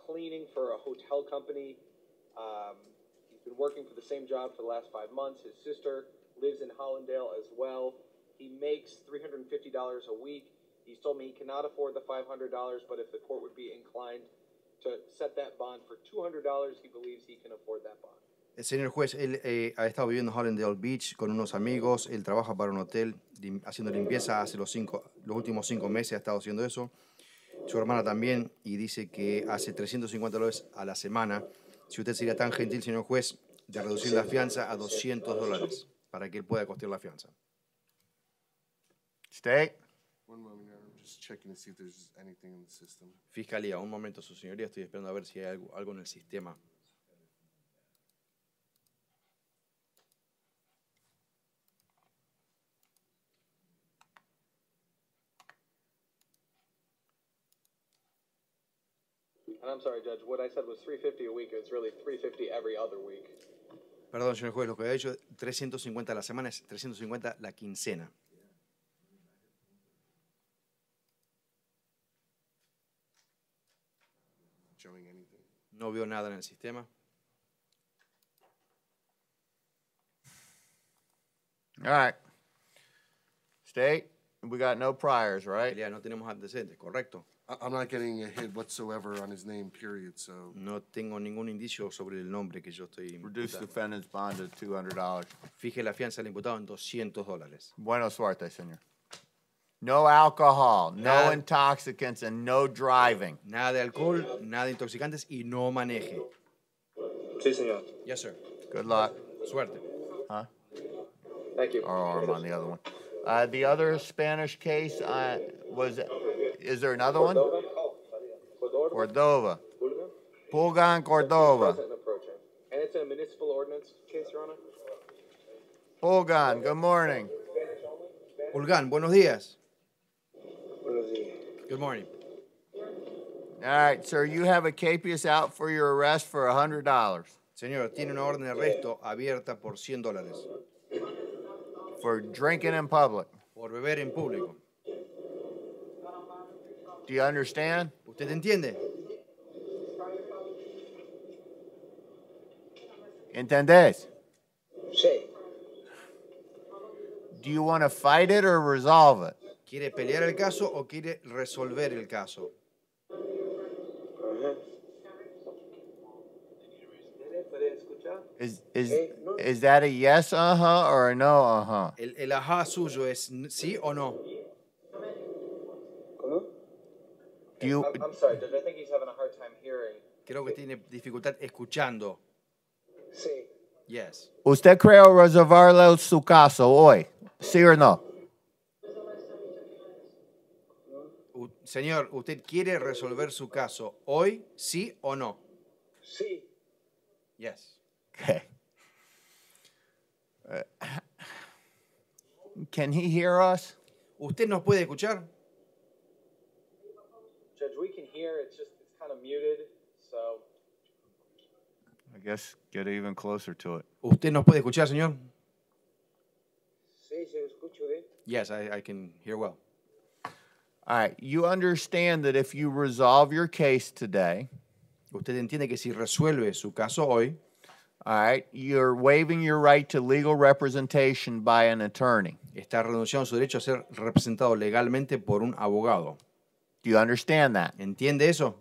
[SPEAKER 3] cleaning for a hotel company. He's been working for the same job for the last 5 months. His sister lives in Hollandale as well. He makes $350 a week. He's told me he cannot afford the $500, but if the court would be inclined to set that bond for $200, he believes he can afford that bond.
[SPEAKER 11] El señor juez, él ha estado viviendo en Hollandale Beach con unos amigos. Él trabaja para un hotel haciendo limpieza hace los últimos 5 meses ha estado haciendo eso. Su hermana también, y dice que hace $350 a la semana. Si usted sería tan gentil, señor juez, de reducir la fianza a $200 para que él pueda costear la fianza.
[SPEAKER 1] State.
[SPEAKER 6] One moment, Your Honor. I'm just checking to see if there's anything in the system.
[SPEAKER 11] Fiscalía, un momento, su señoría. Estoy esperando a ver si hay algo en el sistema.
[SPEAKER 3] And I'm sorry, Judge, what I said was $350 a week. It's really $350 every other week.
[SPEAKER 11] Perdón, señor juez, lo que había dicho 350 a la semana es 350 la quincena.
[SPEAKER 6] Showing anything.
[SPEAKER 11] No veo nada en el sistema.
[SPEAKER 1] All right. State, we got no priors, right?
[SPEAKER 11] No tenemos antecedentes, correcto.
[SPEAKER 6] I'm not getting a hit whatsoever on his name, period, so.
[SPEAKER 11] No tengo ningún indicio sobre el nombre que yo estoy
[SPEAKER 1] Reduce
[SPEAKER 11] imputando.
[SPEAKER 1] defendant's bond to $200.
[SPEAKER 11] Fije la fianza del imputado en $200.
[SPEAKER 1] Buena suerte, señor. No alcohol, no
[SPEAKER 11] Nada.
[SPEAKER 1] intoxicants, and no driving.
[SPEAKER 11] Nada de alcohol, nada de intoxicantes y no maneje.
[SPEAKER 3] Sí, señor.
[SPEAKER 11] Yes, sir.
[SPEAKER 1] Good luck.
[SPEAKER 11] Suerte.
[SPEAKER 1] Huh?
[SPEAKER 3] Thank you.
[SPEAKER 1] Or I'm on the other one. The other Spanish case is there another one? Cordova. Pulgan, Cordova.
[SPEAKER 3] Present and approaching. And it's a municipal ordinance case, Your Honor?
[SPEAKER 1] Pulgan, good morning.
[SPEAKER 11] Pulgan, buenos días. Good morning.
[SPEAKER 1] All right, sir, you have a capias out for your arrest for $100.
[SPEAKER 11] Señor, tiene una orden de arresto abierta por $100
[SPEAKER 1] for drinking in public.
[SPEAKER 11] por beber en público.
[SPEAKER 1] Do you understand?
[SPEAKER 11] ¿Usted entiende?
[SPEAKER 1] ¿Entendés?
[SPEAKER 5] Sí.
[SPEAKER 1] Do you want to fight it or resolve it?
[SPEAKER 11] ¿Quiere pelear el caso o quiere resolver el caso?
[SPEAKER 1] Is that a yes, or a no,
[SPEAKER 11] ¿El ajá suyo es sí o no?
[SPEAKER 1] Do you,
[SPEAKER 3] I'm sorry, Judge. I think he's having a hard time hearing.
[SPEAKER 11] Creo que tiene dificultad escuchando.
[SPEAKER 3] Sí.
[SPEAKER 11] Yes.
[SPEAKER 1] ¿Usted cree resolverle su caso hoy? ¿Sí o no?
[SPEAKER 11] Señor, ¿usted quiere resolver su caso hoy, sí o no?
[SPEAKER 3] Sí.
[SPEAKER 11] Yes.
[SPEAKER 1] Okay. Can he hear us?
[SPEAKER 11] ¿Usted nos puede escuchar?
[SPEAKER 3] Judge, we can hear. It's kind of muted, so.
[SPEAKER 1] I guess get even closer to it.
[SPEAKER 11] ¿Usted nos puede escuchar, señor?
[SPEAKER 5] Sí, se escucha bien.
[SPEAKER 11] Yes, I can hear well.
[SPEAKER 1] All right. You understand that if you resolve your case today,
[SPEAKER 11] Usted entiende que si resuelve su caso hoy,
[SPEAKER 1] all right, you're waiving your right to legal representation by an attorney.
[SPEAKER 11] está renunciando a su derecho a ser representado legalmente por un abogado.
[SPEAKER 1] Do you understand that?
[SPEAKER 11] ¿Entiende eso?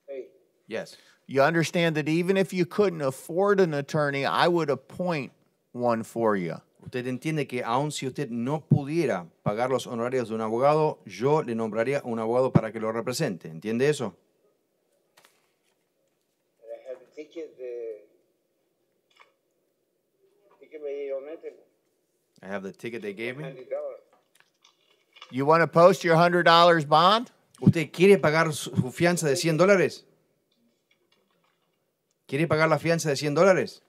[SPEAKER 5] Sí.
[SPEAKER 11] Yes.
[SPEAKER 1] You understand that even if you couldn't afford an attorney, I would appoint one for you.
[SPEAKER 11] Usted entiende que aun si usted no pudiera pagar los honorarios de un abogado, yo le nombraría un abogado para que lo represente. ¿Entiende eso?
[SPEAKER 5] I have the ticket me dieron
[SPEAKER 11] I have the ticket they gave me.
[SPEAKER 5] $90.
[SPEAKER 1] You want to post your $100 bond?
[SPEAKER 11] ¿Usted quiere pagar su fianza de $100? ¿Quiere pagar la fianza de $100?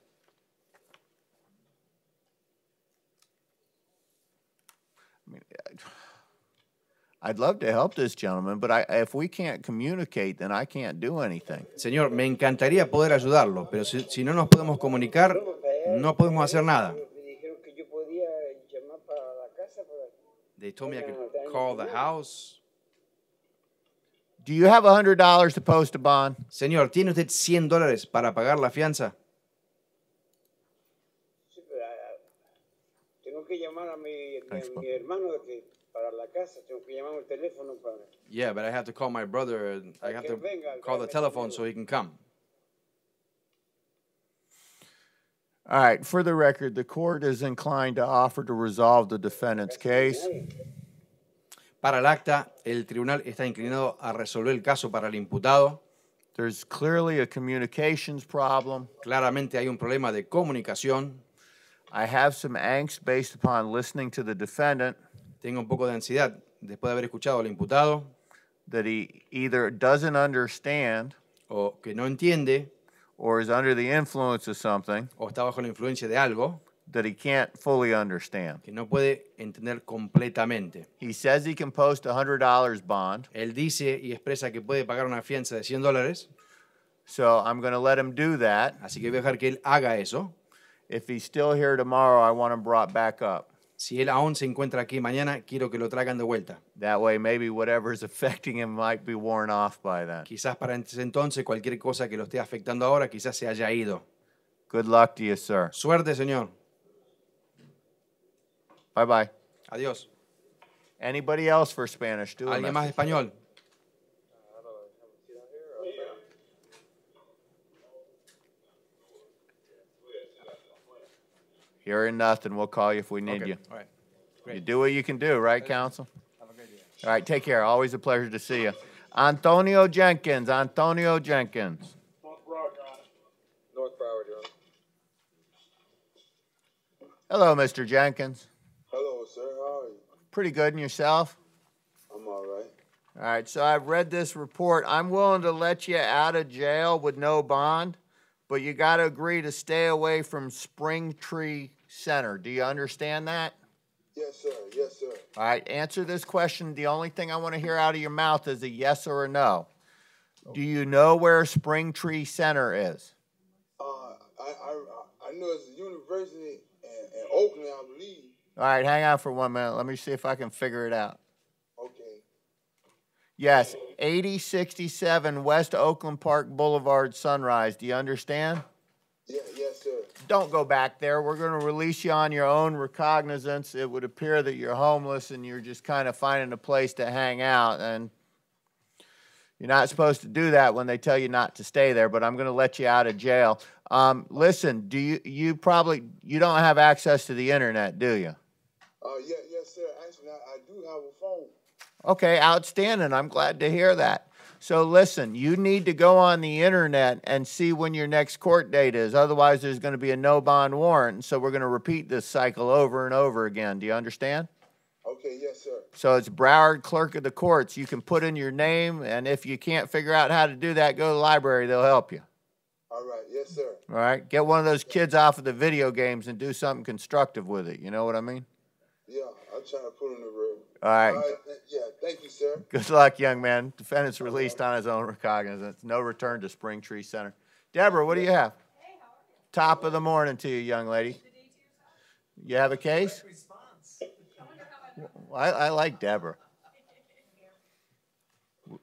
[SPEAKER 1] I'd love to help this gentleman, but if we can't communicate, then I can't do anything.
[SPEAKER 11] Señor, me encantaría poder ayudarlo, pero si no nos podemos comunicar, no podemos hacer nada.
[SPEAKER 5] Me dijeron que yo podía llamar para la casa.
[SPEAKER 11] They told me I could call the house.
[SPEAKER 1] Do you have $100 to post a bond?
[SPEAKER 11] Señor, ¿tiene usted $100 para pagar la fianza?
[SPEAKER 5] Sí, pero tengo que llamar a mi hermano para la casa. Tengo que llamar al teléfono para.
[SPEAKER 11] Yeah, but I have to call my brother. I have to call the telephone so he can come.
[SPEAKER 1] All right, for the record, the court is inclined to offer to resolve the defendant's case.
[SPEAKER 11] Para el acta, el tribunal está inclinado a resolver el caso para el imputado.
[SPEAKER 1] There's clearly a communications problem.
[SPEAKER 11] Claramente hay un problema de comunicación.
[SPEAKER 1] I have some angst based upon listening to the defendant.
[SPEAKER 11] Tengo un poco de ansiedad después de haber escuchado al imputado.
[SPEAKER 1] That he either doesn't understand
[SPEAKER 11] O que no entiende.
[SPEAKER 1] Or is under the influence of something.
[SPEAKER 11] O está bajo la influencia de algo.
[SPEAKER 1] That he can't fully understand.
[SPEAKER 11] Que no puede entender completamente.
[SPEAKER 1] He says he can post a $100 bond.
[SPEAKER 11] Él dice y expresa que puede pagar una fianza de $100.
[SPEAKER 1] So I'm going to let him do that.
[SPEAKER 11] Así que voy a dejar que él haga eso.
[SPEAKER 1] If he's still here tomorrow, I want him brought back up.
[SPEAKER 11] Si él aún se encuentra aquí mañana, quiero que lo traigan de vuelta.
[SPEAKER 1] That way, maybe whatever's affecting him might be worn off by then.
[SPEAKER 11] Quizás para ese entonces cualquier cosa que lo esté afectando ahora, quizás se haya ido.
[SPEAKER 1] Good luck to you, sir.
[SPEAKER 11] Suerte, señor.
[SPEAKER 1] Bye-bye.
[SPEAKER 11] Adiós.
[SPEAKER 1] Anybody else for Spanish? Do
[SPEAKER 11] ¿Alguien más de español?
[SPEAKER 1] Hearing nothing, we'll call you if we need
[SPEAKER 11] Okay.
[SPEAKER 1] you.
[SPEAKER 11] All right. Great.
[SPEAKER 1] You do what you can do, right, counsel?
[SPEAKER 11] Have a great day.
[SPEAKER 1] All right, take care. Always a pleasure to see you. Antonio Jenkins. Antonio Jenkins.
[SPEAKER 3] North Broward, Your Honor.
[SPEAKER 1] Hello, Mr. Jenkins.
[SPEAKER 9] Hello, sir. How are you?
[SPEAKER 1] Pretty good, and yourself?
[SPEAKER 9] I'm all right.
[SPEAKER 1] All right, so I've read this report. I'm willing to let you out of jail with no bond, but you got to agree to stay away from Spring Tree Center. Do you understand that?
[SPEAKER 9] Yes, sir. Yes, sir.
[SPEAKER 1] All right, answer this question. The only thing I want to hear out of your mouth is a yes or a no. Do you know where Spring Tree Center is?
[SPEAKER 9] I know it's a university in Oakland, I believe.
[SPEAKER 1] All right, hang on for 1 minute. Let me see if I can figure it out.
[SPEAKER 9] Okay.
[SPEAKER 1] Yes, 8067 West Oakland Park Boulevard, Sunrise. Do you understand?
[SPEAKER 9] Yeah, yes, sir.
[SPEAKER 1] Don't go back there. We're going to release you on your own recognizance. It would appear that you're homeless and you're just kind of finding a place to hang out. And you're not supposed to do that when they tell you not to stay there, but I'm going to let you out of jail. Listen, do you don't have access to the internet, do you?
[SPEAKER 9] Yes, sir. Actually, I do have a phone.
[SPEAKER 1] Okay, outstanding. I'm glad to hear that. So listen, you need to go on the internet and see when your next court date is. Otherwise, there's going to be a no bond warrant. So we're going to repeat this cycle over and over again. Do you understand?
[SPEAKER 9] Okay, yes, sir.
[SPEAKER 1] So it's Broward Clerk of the Courts. You can put in your name, and if you can't figure out how to do that, go to the library. They'll help you.
[SPEAKER 9] All right, yes, sir.
[SPEAKER 1] All right? Get one of those kids off of the video games and do something constructive with it. You know what I mean?
[SPEAKER 9] Yeah, I'm trying to put him in the room.
[SPEAKER 1] All right.
[SPEAKER 9] Yeah, thank you, sir.
[SPEAKER 1] Good luck, young man. Defendant's released on his own recognizance. No return to Spring Tree Center. Deborah, what do you have? Top of the morning to you, young lady. You have a case? I like Deborah.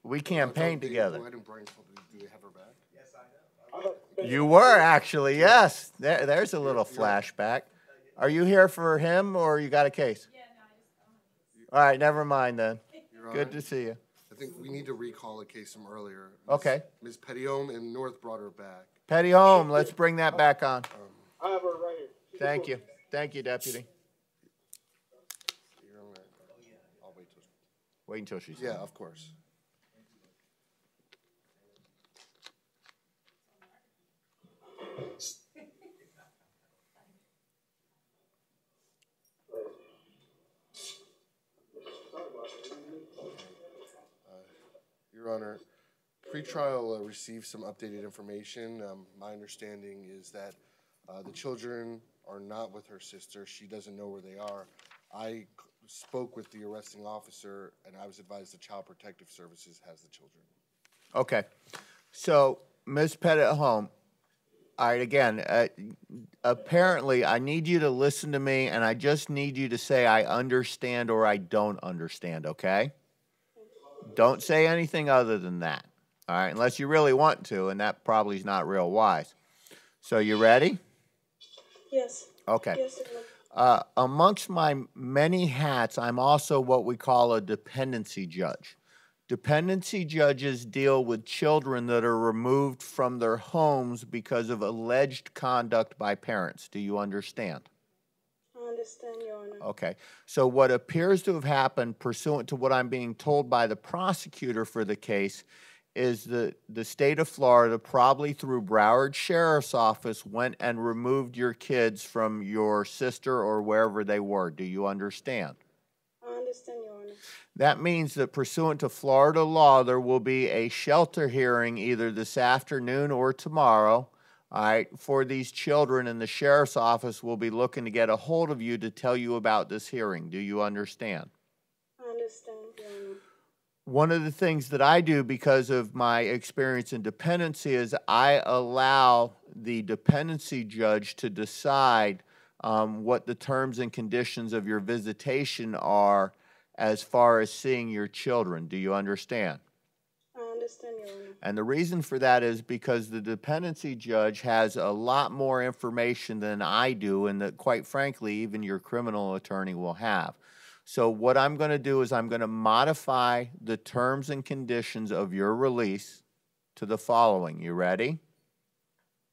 [SPEAKER 1] We campaigned together.
[SPEAKER 6] Do they have her back? Yes, I know.
[SPEAKER 1] You were actually, yes. There's a little flashback. Are you here for him or you got a case? Yeah, no, all right, never mind then. Good to see you.
[SPEAKER 6] I think we need to recall a case from earlier.
[SPEAKER 1] Okay.
[SPEAKER 6] Ms. Pettyhome in North brought her back.
[SPEAKER 1] Pettyhome, let's bring that back on.
[SPEAKER 9] I have her right here.
[SPEAKER 1] Thank you. Thank you, Deputy.
[SPEAKER 6] I'll
[SPEAKER 1] wait until she's
[SPEAKER 6] Yeah, of course. Your Honor, pretrial received some updated information. My understanding is that the children are not with her sister. She doesn't know where they are. I spoke with the arresting officer, and I was advised the Child Protective Services has the children.
[SPEAKER 1] Okay. So, Ms. Pettyhome, all right, again, apparently I need you to listen to me, and I just need you to say I understand or I don't understand, okay? Don't say anything other than that, all right, unless you really want to, and that probably is not real wise. So you ready?
[SPEAKER 7] Yes.
[SPEAKER 1] Okay.
[SPEAKER 7] Yes,
[SPEAKER 1] amongst my many hats, I'm also what we call a dependency judge. Dependency judges deal with children that are removed from their homes because of alleged conduct by parents. Do you understand?
[SPEAKER 7] I understand, Your Honor.
[SPEAKER 1] Okay. So what appears to have happened, pursuant to what I'm being told by the prosecutor for the case, is that the state of Florida, probably through Broward Sheriff's Office, went and removed your kids from your sister or wherever they were. Do you understand?
[SPEAKER 7] I understand, Your Honor.
[SPEAKER 1] That means that pursuant to Florida law, there will be a shelter hearing either this afternoon or tomorrow, all right, for these children, and the sheriff's office will be looking to get a hold of you to tell you about this hearing. Do you understand?
[SPEAKER 7] I understand, Your Honor.
[SPEAKER 1] One of the things that I do because of my experience in dependency is I allow the dependency judge to decide what the terms and conditions of your visitation are as far as seeing your children. Do you understand?
[SPEAKER 7] I understand, Your Honor.
[SPEAKER 1] And the reason for that is because the dependency judge has a lot more information than I do, and that, quite frankly, even your criminal attorney will have. So what I'm going to do is I'm going to modify the terms and conditions of your release to the following. You ready?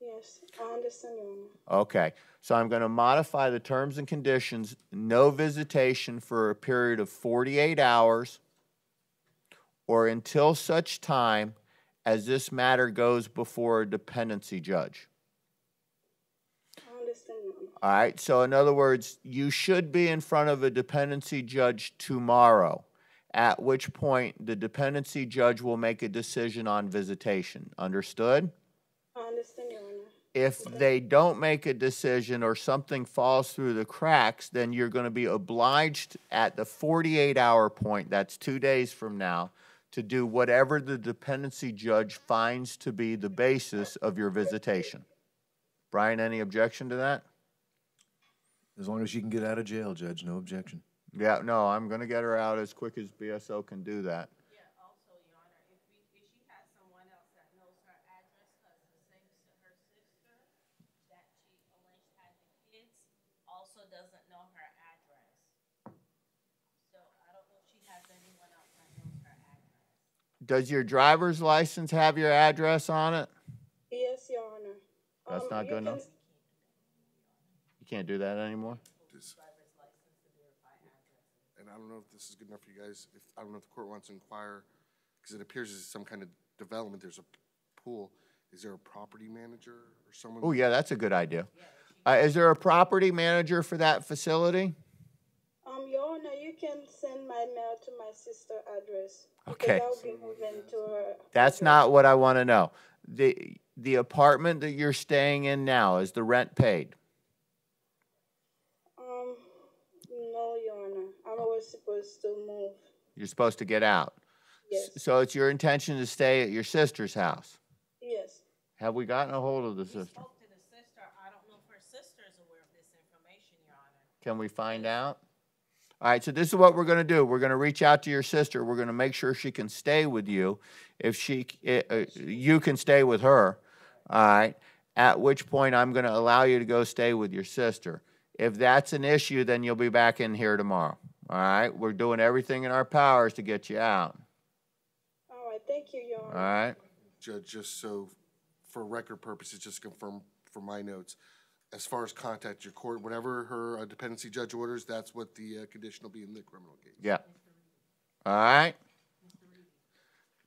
[SPEAKER 7] Yes, I understand, Your Honor.
[SPEAKER 1] Okay. So I'm going to modify the terms and conditions, no visitation for a period of 48 hours or until such time as this matter goes before a dependency judge.
[SPEAKER 7] I understand, Your Honor.
[SPEAKER 1] All right, so in other words, you should be in front of a dependency judge tomorrow, at which point the dependency judge will make a decision on visitation. Understood?
[SPEAKER 7] I understand, Your Honor.
[SPEAKER 1] If they don't make a decision or something falls through the cracks, then you're going to be obliged at the 48-hour point, that's 2 days from now, to do whatever the dependency judge finds to be the basis of your visitation. Brian, any objection to that?
[SPEAKER 2] As long as you can get out of jail, Judge, no objection.
[SPEAKER 1] Yeah, no, I'm going to get her out as quick as BSO can do that.
[SPEAKER 8] Yeah, also, Your Honor, if she has someone else that knows her address, because the same her sister that she alleged had the kids also doesn't know her address. So I don't know if she has anyone else that knows her address.
[SPEAKER 1] Does your driver's license have your address on it?
[SPEAKER 7] Yes, Your Honor.
[SPEAKER 1] That's not good enough? You can't do that anymore?
[SPEAKER 6] And I don't know if this is good enough for you guys. I don't know if the court wants to inquire, because it appears there's some kind of development, there's a pool. Is there a property manager or someone?
[SPEAKER 1] Oh, yeah, that's a good idea. Is there a property manager for that facility?
[SPEAKER 12] Your Honor, you can send my mail to my sister address.
[SPEAKER 1] Okay.
[SPEAKER 12] Because I'll be moving to her.
[SPEAKER 1] That's not what I want to know. The apartment that you're staying in now, is the rent paid?
[SPEAKER 12] No, Your Honor. I was supposed to move.
[SPEAKER 1] You're supposed to get out.
[SPEAKER 12] Yes.
[SPEAKER 1] So it's your intention to stay at your sister's house?
[SPEAKER 12] Yes.
[SPEAKER 1] Have we gotten a hold of the sister?
[SPEAKER 8] Spoke to the sister. I don't know if her sister is aware of this information, Your Honor.
[SPEAKER 1] Can we find out? All right, so this is what we're going to do. We're going to reach out to your sister. We're going to make sure she can stay with you. If you can stay with her, all right, at which point I'm going to allow you to go stay with your sister. If that's an issue, then you'll be back in here tomorrow, all right? We're doing everything in our powers to get you out.
[SPEAKER 12] All right, thank you, Your Honor.
[SPEAKER 1] All right?
[SPEAKER 6] Judge, just so for record purposes, just confirm for my notes, as far as contact your court, whenever her dependency judge orders, that's what the condition will be in the criminal case.
[SPEAKER 1] Yeah. All right?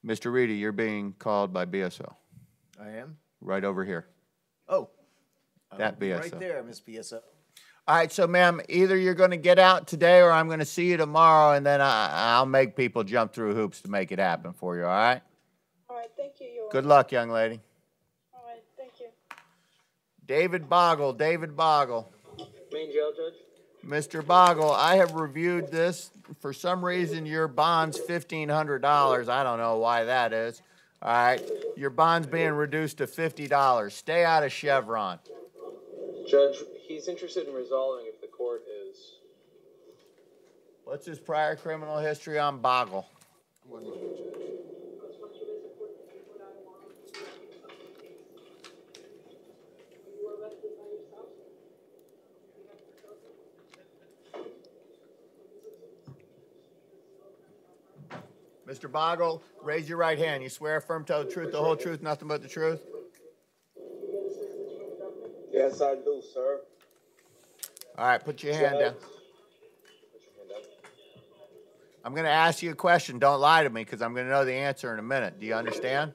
[SPEAKER 1] Mr. Reedy, you're being called by BSO.
[SPEAKER 2] I am?
[SPEAKER 1] Right over here.
[SPEAKER 2] Oh.
[SPEAKER 1] That
[SPEAKER 2] I'll be
[SPEAKER 1] BSO.
[SPEAKER 2] right there, Miss BSO.
[SPEAKER 1] All right, so ma'am, either you're going to get out today or I'm going to see you tomorrow, and then I'll make people jump through hoops to make it happen for you, all right?
[SPEAKER 12] All right, thank you, Your Honor.
[SPEAKER 1] Good luck, young lady.
[SPEAKER 12] All right, thank you.
[SPEAKER 1] David Boggle, David Boggle.
[SPEAKER 3] Main jail, Judge?
[SPEAKER 1] Mr. Boggle, I have reviewed this. For some reason, your bond's $1,500. I don't know why that is. All right, your bond's being reduced to $50. Stay out of Chevron.
[SPEAKER 3] Judge, he's interested in resolving if the court is.
[SPEAKER 1] What's his prior criminal history on Boggle?
[SPEAKER 6] One moment, Judge.
[SPEAKER 1] Mr. Boggle, raise your right hand. You swear affirm to tell the truth, the whole truth, nothing but the truth?
[SPEAKER 3] Yes, I do, sir.
[SPEAKER 1] All right, put your hand down. I'm going to ask you a question. Don't lie to me because I'm going to know the answer in a minute. Do you understand?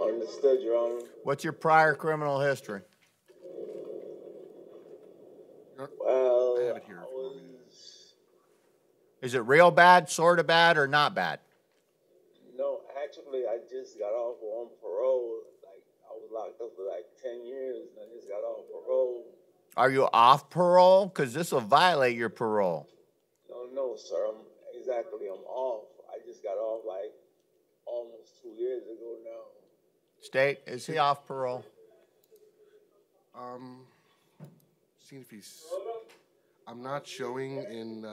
[SPEAKER 3] Understood, Your Honor.
[SPEAKER 1] What's your prior criminal history?
[SPEAKER 3] Well,
[SPEAKER 6] I have it here.
[SPEAKER 1] Is it real bad, sort of bad, or not bad?
[SPEAKER 3] No, actually, I just got off on parole. Like, I was locked up for like 10 years, and I just got off parole.
[SPEAKER 1] Are you off parole? Because this will violate your parole.
[SPEAKER 3] No, sir. I'm off. I just got off like almost 2 years ago now.
[SPEAKER 1] State, is he off parole?
[SPEAKER 6] Seeing if he's, I'm not showing in,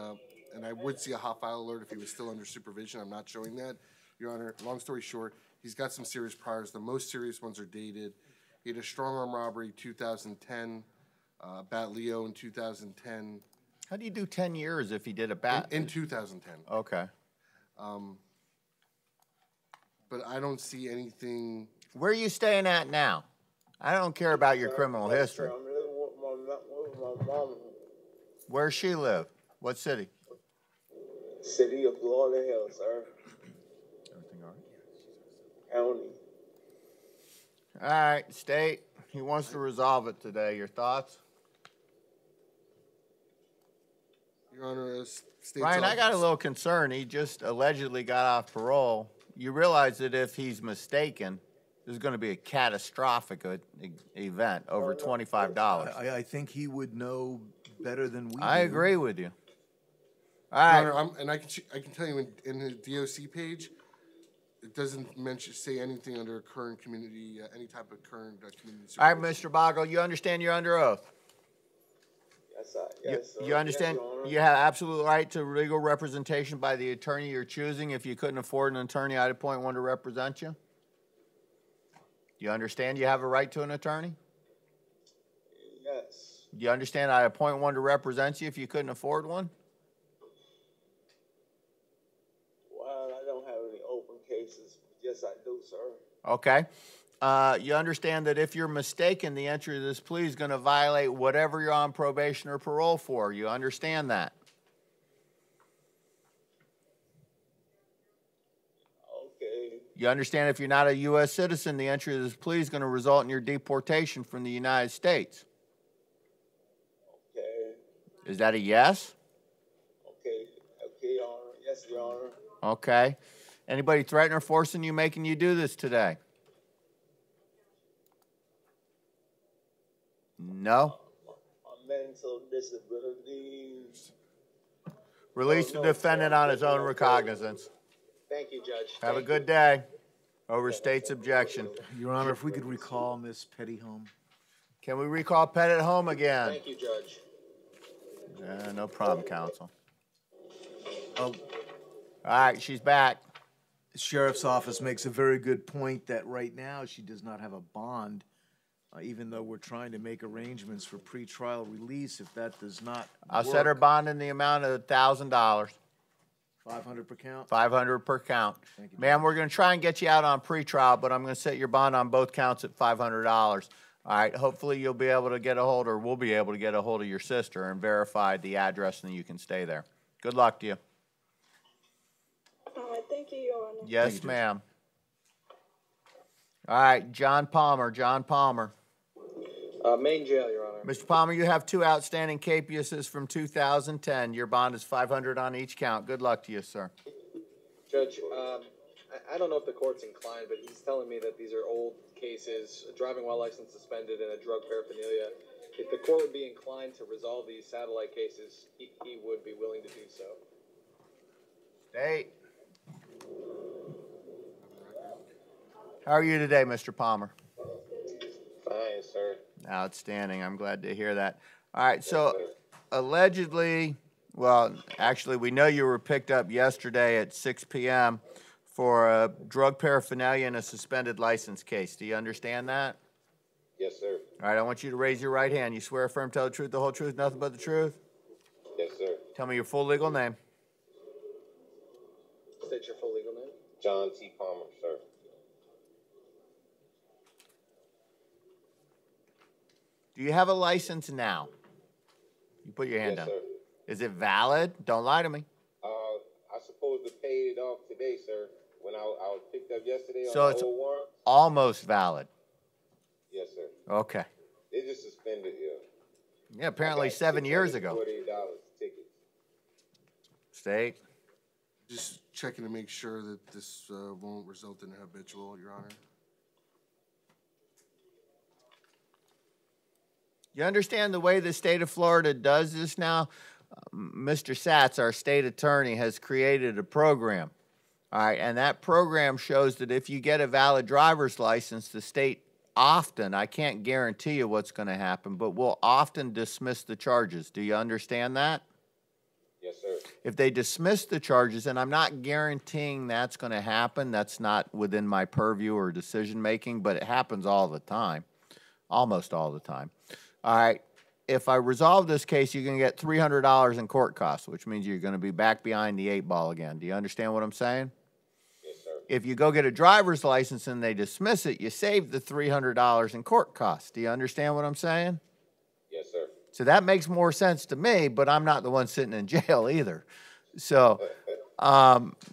[SPEAKER 6] and I would see a hot file alert if he was still under supervision. I'm not showing that, Your Honor. Long story short, he's got some serious priors. The most serious ones are dated. He had a strong arm robbery 2010, Bat Leo in 2010.
[SPEAKER 1] How do you do 10 years if he did a bat?
[SPEAKER 6] In 2010.
[SPEAKER 1] Okay.
[SPEAKER 6] But I don't see anything.
[SPEAKER 1] Where are you staying at now? I don't care about your criminal history.
[SPEAKER 3] I'm living with my mom.
[SPEAKER 1] Where's she live? What city?
[SPEAKER 3] City of Florida Hills, sir.
[SPEAKER 1] Everything all right?
[SPEAKER 3] County.
[SPEAKER 1] All right, State. He wants to resolve it today. Your thoughts?
[SPEAKER 6] Your Honor, as state's
[SPEAKER 1] Ryan, I
[SPEAKER 6] office-
[SPEAKER 1] got a little concern. He just allegedly got off parole. You realize that if he's mistaken, there's going to be a catastrophic event over $25.
[SPEAKER 2] I think he would know better than we
[SPEAKER 1] I
[SPEAKER 2] do.
[SPEAKER 1] agree with you. All
[SPEAKER 6] Your
[SPEAKER 1] right.
[SPEAKER 6] Honor, and I can tell you in the DOC page, it doesn't say anything under current community, any type of current community.
[SPEAKER 1] All right, Mr. Boggle, you understand you're under oath?
[SPEAKER 3] Yes, sir.
[SPEAKER 1] You understand
[SPEAKER 3] Yes, Your Honor.
[SPEAKER 1] you have absolute right to legal representation by the attorney you're choosing. If you couldn't afford an attorney, I'd appoint one to represent you. Do you understand you have a right to an attorney?
[SPEAKER 3] Yes.
[SPEAKER 1] Do you understand I appoint one to represent you if you couldn't afford one?
[SPEAKER 3] Well, I don't have any open cases. Yes, I do, sir.
[SPEAKER 1] Okay. You understand that if you're mistaken, the entry of this plea is going to violate whatever you're on probation or parole for. You understand that? You understand if you're not a U.S. citizen, the entry of this plea is going to result in your deportation from the United States.
[SPEAKER 9] Okay.
[SPEAKER 1] Is that a yes?
[SPEAKER 9] Okay. Okay, Your Honor. Yes, Your Honor.
[SPEAKER 1] Okay. Anybody threatening or forcing you, making you do this today? No?
[SPEAKER 9] Mental disabilities.
[SPEAKER 1] Release the defendant on his own recognizance.
[SPEAKER 3] Thank you, Judge.
[SPEAKER 1] Have a
[SPEAKER 3] Thank
[SPEAKER 1] good
[SPEAKER 3] you.
[SPEAKER 1] day. Over state's objection.
[SPEAKER 2] Your Honor, if we could recall Miss Petty home.
[SPEAKER 1] Can we recall Pettit home again?
[SPEAKER 3] Thank you, Judge.
[SPEAKER 1] No problem, counsel.
[SPEAKER 2] Oh,
[SPEAKER 1] All right, she's back.
[SPEAKER 2] the sheriff's office makes a very good point that right now she does not have a bond, even though we're trying to make arrangements for pretrial release. If that does not
[SPEAKER 1] I'll set her bond in the amount of $1,000.
[SPEAKER 2] 500 per count.
[SPEAKER 1] 500 per count.
[SPEAKER 2] Thank you,
[SPEAKER 1] Ma'am, we're going to try and get you out on pretrial, but I'm going to set your bond on both counts at $500. All right, hopefully you'll be able to get a hold, or we'll be able to get a hold of your sister and verify the address, and you can stay there. Good luck to you.
[SPEAKER 12] All right, thank you, Your Honor.
[SPEAKER 1] Yes, ma'am. All right, John Palmer. John Palmer.
[SPEAKER 3] Main jail, Your Honor.
[SPEAKER 1] Mr. Palmer, you have 2 outstanding capiouses from 2010. Your bond is $500 on each count. Good luck to you, sir.
[SPEAKER 3] Judge, I don't know if the court's inclined, but he's telling me that these are old cases, a driving while license suspended and a drug paraphernalia. If the court would be inclined to resolve these satellite cases, he would be willing to do so.
[SPEAKER 1] State. How are you today, Mr. Palmer?
[SPEAKER 3] Fine, sir.
[SPEAKER 1] Outstanding. I'm glad to hear that. All right, so allegedly, well, actually, we know you were picked up yesterday at 6 p.m. for a drug paraphernalia and a suspended license case. Do you understand that?
[SPEAKER 13] Yes, sir.
[SPEAKER 1] All right, I want you to raise your right hand. You swear, affirm, tell the truth, the whole truth, nothing but the truth?
[SPEAKER 13] Yes, sir.
[SPEAKER 1] Tell me your full legal name.
[SPEAKER 3] State your full legal name.
[SPEAKER 13] John T. Palmer, sir.
[SPEAKER 1] Do you have a license now? You put your hand
[SPEAKER 13] Yes,
[SPEAKER 1] down.
[SPEAKER 13] sir.
[SPEAKER 1] Is it valid? Don't lie to me.
[SPEAKER 13] I supposed to pay it off today, sir. When I was picked up yesterday
[SPEAKER 1] So
[SPEAKER 13] on
[SPEAKER 1] it's
[SPEAKER 13] the old warrant.
[SPEAKER 1] almost valid.
[SPEAKER 13] Yes, sir.
[SPEAKER 1] Okay.
[SPEAKER 13] They just suspended you.
[SPEAKER 1] Yeah, apparently 7 years ago.
[SPEAKER 13] $48 tickets.
[SPEAKER 1] State.
[SPEAKER 6] Just checking to make sure that this won't result in habitual, Your Honor.
[SPEAKER 1] You understand the way the state of Florida does this now? Mr. Satz, our state attorney, has created a program. All right, and that program shows that if you get a valid driver's license, the state often, I can't guarantee you what's going to happen, but will often dismiss the charges. Do you understand that?
[SPEAKER 13] Yes, sir.
[SPEAKER 1] If they dismiss the charges, and I'm not guaranteeing that's going to happen, that's not within my purview or decision making, but it happens all the time, almost all the time. All right, if I resolve this case, you're going to get $300 in court costs, which means you're going to be back behind the 8 ball again. Do you understand what I'm saying?
[SPEAKER 13] Yes, sir.
[SPEAKER 1] If you go get a driver's license and they dismiss it, you save the $300 in court costs. Do you understand what I'm saying?
[SPEAKER 13] Yes, sir.
[SPEAKER 1] So that makes more sense to me, but I'm not the one sitting in jail either. So,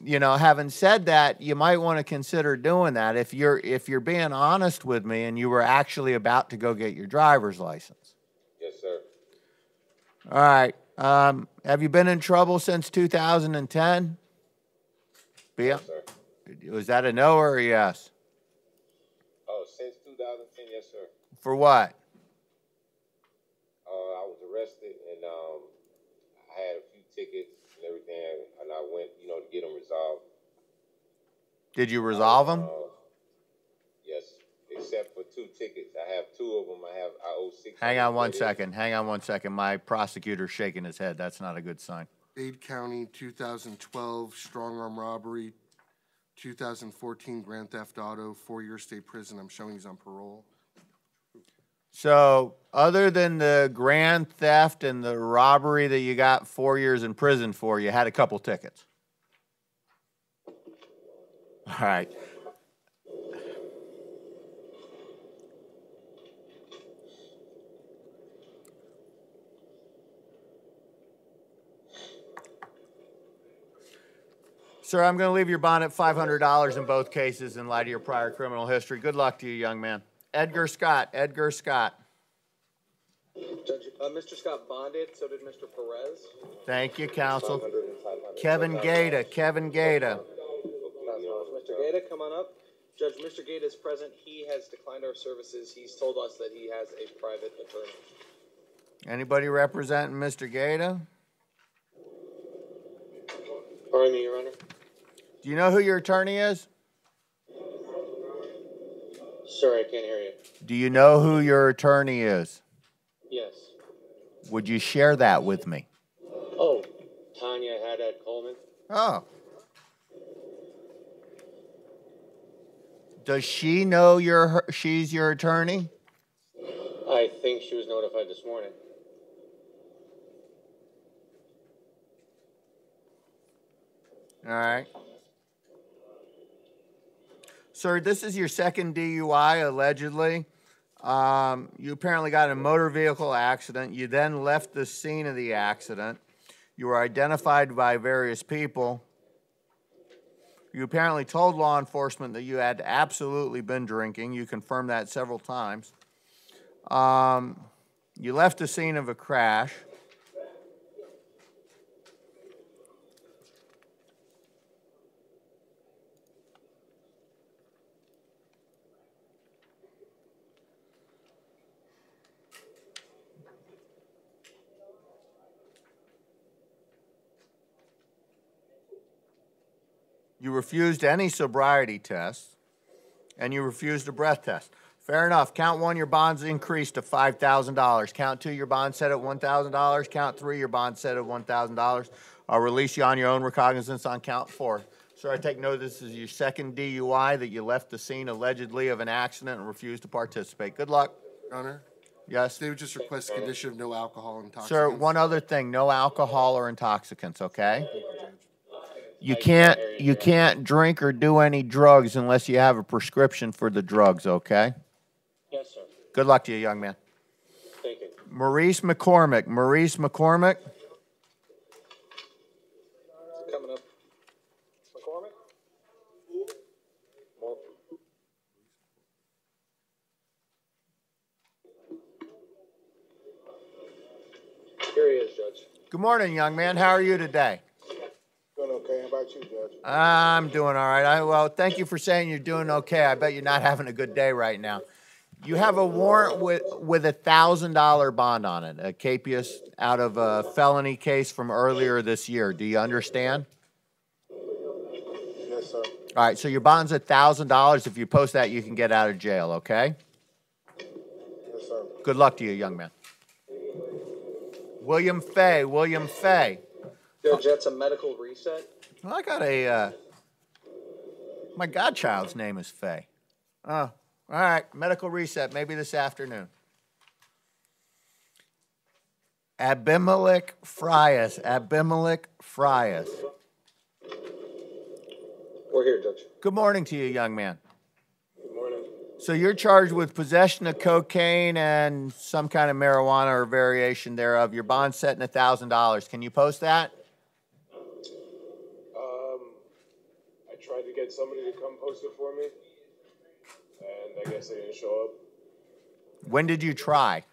[SPEAKER 1] you know, having said that, you might want to consider doing that if you're being honest with me and you were actually about to go get your driver's license.
[SPEAKER 13] Yes, sir.
[SPEAKER 1] All right. Have you been in trouble since 2010?
[SPEAKER 13] Yes, sir.
[SPEAKER 1] Was that a no or a yes?
[SPEAKER 13] Oh, since 2010, yes, sir.
[SPEAKER 1] For what?
[SPEAKER 13] I was arrested and I had a few tickets and everything, and I went, to get them resolved.
[SPEAKER 1] Did you resolve them?
[SPEAKER 13] Yes, except for 2 tickets. I have 2 of them. I owe 6.
[SPEAKER 1] Hang on one second. Hang on one second. My prosecutor's shaking his head. That's not a good sign.
[SPEAKER 6] Dade County, 2012, strong-arm robbery. 2014, grand theft auto, 4-year state prison. I'm showing he's on parole.
[SPEAKER 1] So, other than the grand theft and the robbery that you got 4 years in prison for, you had a couple tickets. All right. Sir, I'm going to leave your bond at $500 in both cases in light of your prior criminal history. Good luck to you, young man. Edgar Scott. Edgar Scott.
[SPEAKER 3] Judge, Mr. Scott bonded, so did Mr. Perez.
[SPEAKER 1] Thank you, counsel.
[SPEAKER 3] 500 and 500.
[SPEAKER 1] Kevin Gaeta. Kevin Gaeta.
[SPEAKER 3] Mr. Gaeta, come on up. Judge, Mr. Gaeta is present. He has declined our services. He's told us that he has a private attorney.
[SPEAKER 1] Anybody representing Mr. Gaeta?
[SPEAKER 3] Pardon me, Your Honor.
[SPEAKER 1] Do you know who your attorney is?
[SPEAKER 3] Sir, I can't hear you.
[SPEAKER 1] Do you know who your attorney is?
[SPEAKER 3] Yes.
[SPEAKER 1] Would you share that with me?
[SPEAKER 3] Oh, Tanya Haddad Coleman.
[SPEAKER 1] Oh. Does she know she's your attorney?
[SPEAKER 3] I think she was notified this morning.
[SPEAKER 1] All right. Sir, this is your second DUI, allegedly. You apparently got in a motor vehicle accident. You then left the scene of the accident. You were identified by various people. You apparently told law enforcement that you had absolutely been drinking. You confirmed that several times. You left the scene of a crash. You refused any sobriety tests, and you refused a breath test. Fair enough. Count one, your bond's increased to $5,000. Count two, your bond set at $1,000. Count three, your bond set at $1,000. I'll release you on your own recognizance on count four. Sir, I take note this is your second DUI that you left the scene allegedly of an accident and refused to participate. Good luck.
[SPEAKER 6] Your Honor?
[SPEAKER 1] Yes?
[SPEAKER 6] They would just request a condition of no alcohol and intoxicants.
[SPEAKER 1] Sir, one other thing, no alcohol or intoxicants, okay? You can't drink or do any drugs unless you have a prescription for the drugs, okay?
[SPEAKER 3] Yes, sir.
[SPEAKER 1] Good luck to you, young man.
[SPEAKER 3] Thank you.
[SPEAKER 1] Maurice McCormick. Maurice McCormick.
[SPEAKER 3] Coming up. McCormick? More. Here he is, Judge.
[SPEAKER 1] Good morning, young man. How are you today?
[SPEAKER 9] Doing okay. How about you, Judge?
[SPEAKER 1] I'm doing all right. Well, thank you for saying you're doing okay. I bet you're not having a good day right now. You have a warrant with a $1,000 bond on it, a capias out of a felony case from earlier this year. Do you understand?
[SPEAKER 9] Yes, sir.
[SPEAKER 1] All right, so your bond's $1,000. If you post that, you can get out of jail, okay?
[SPEAKER 9] Yes, sir.
[SPEAKER 1] Good luck to you, young man. William Fay. William Fay.
[SPEAKER 3] Judge, that's a medical reset.
[SPEAKER 1] Well, I got a, my godchild's name is Fay. Oh, all right, medical reset, maybe this afternoon. Abimelech Frias. Abimelech Frias.
[SPEAKER 3] We're here, Judge.
[SPEAKER 1] Good morning to you, young man.
[SPEAKER 3] Good morning.
[SPEAKER 1] So you're charged with possession of cocaine and some kind of marijuana or variation thereof. Your bond's set at $1,000. Can you post that?
[SPEAKER 14] I tried to get somebody to come post it for me, and I guess they didn't show up.
[SPEAKER 1] When did you try?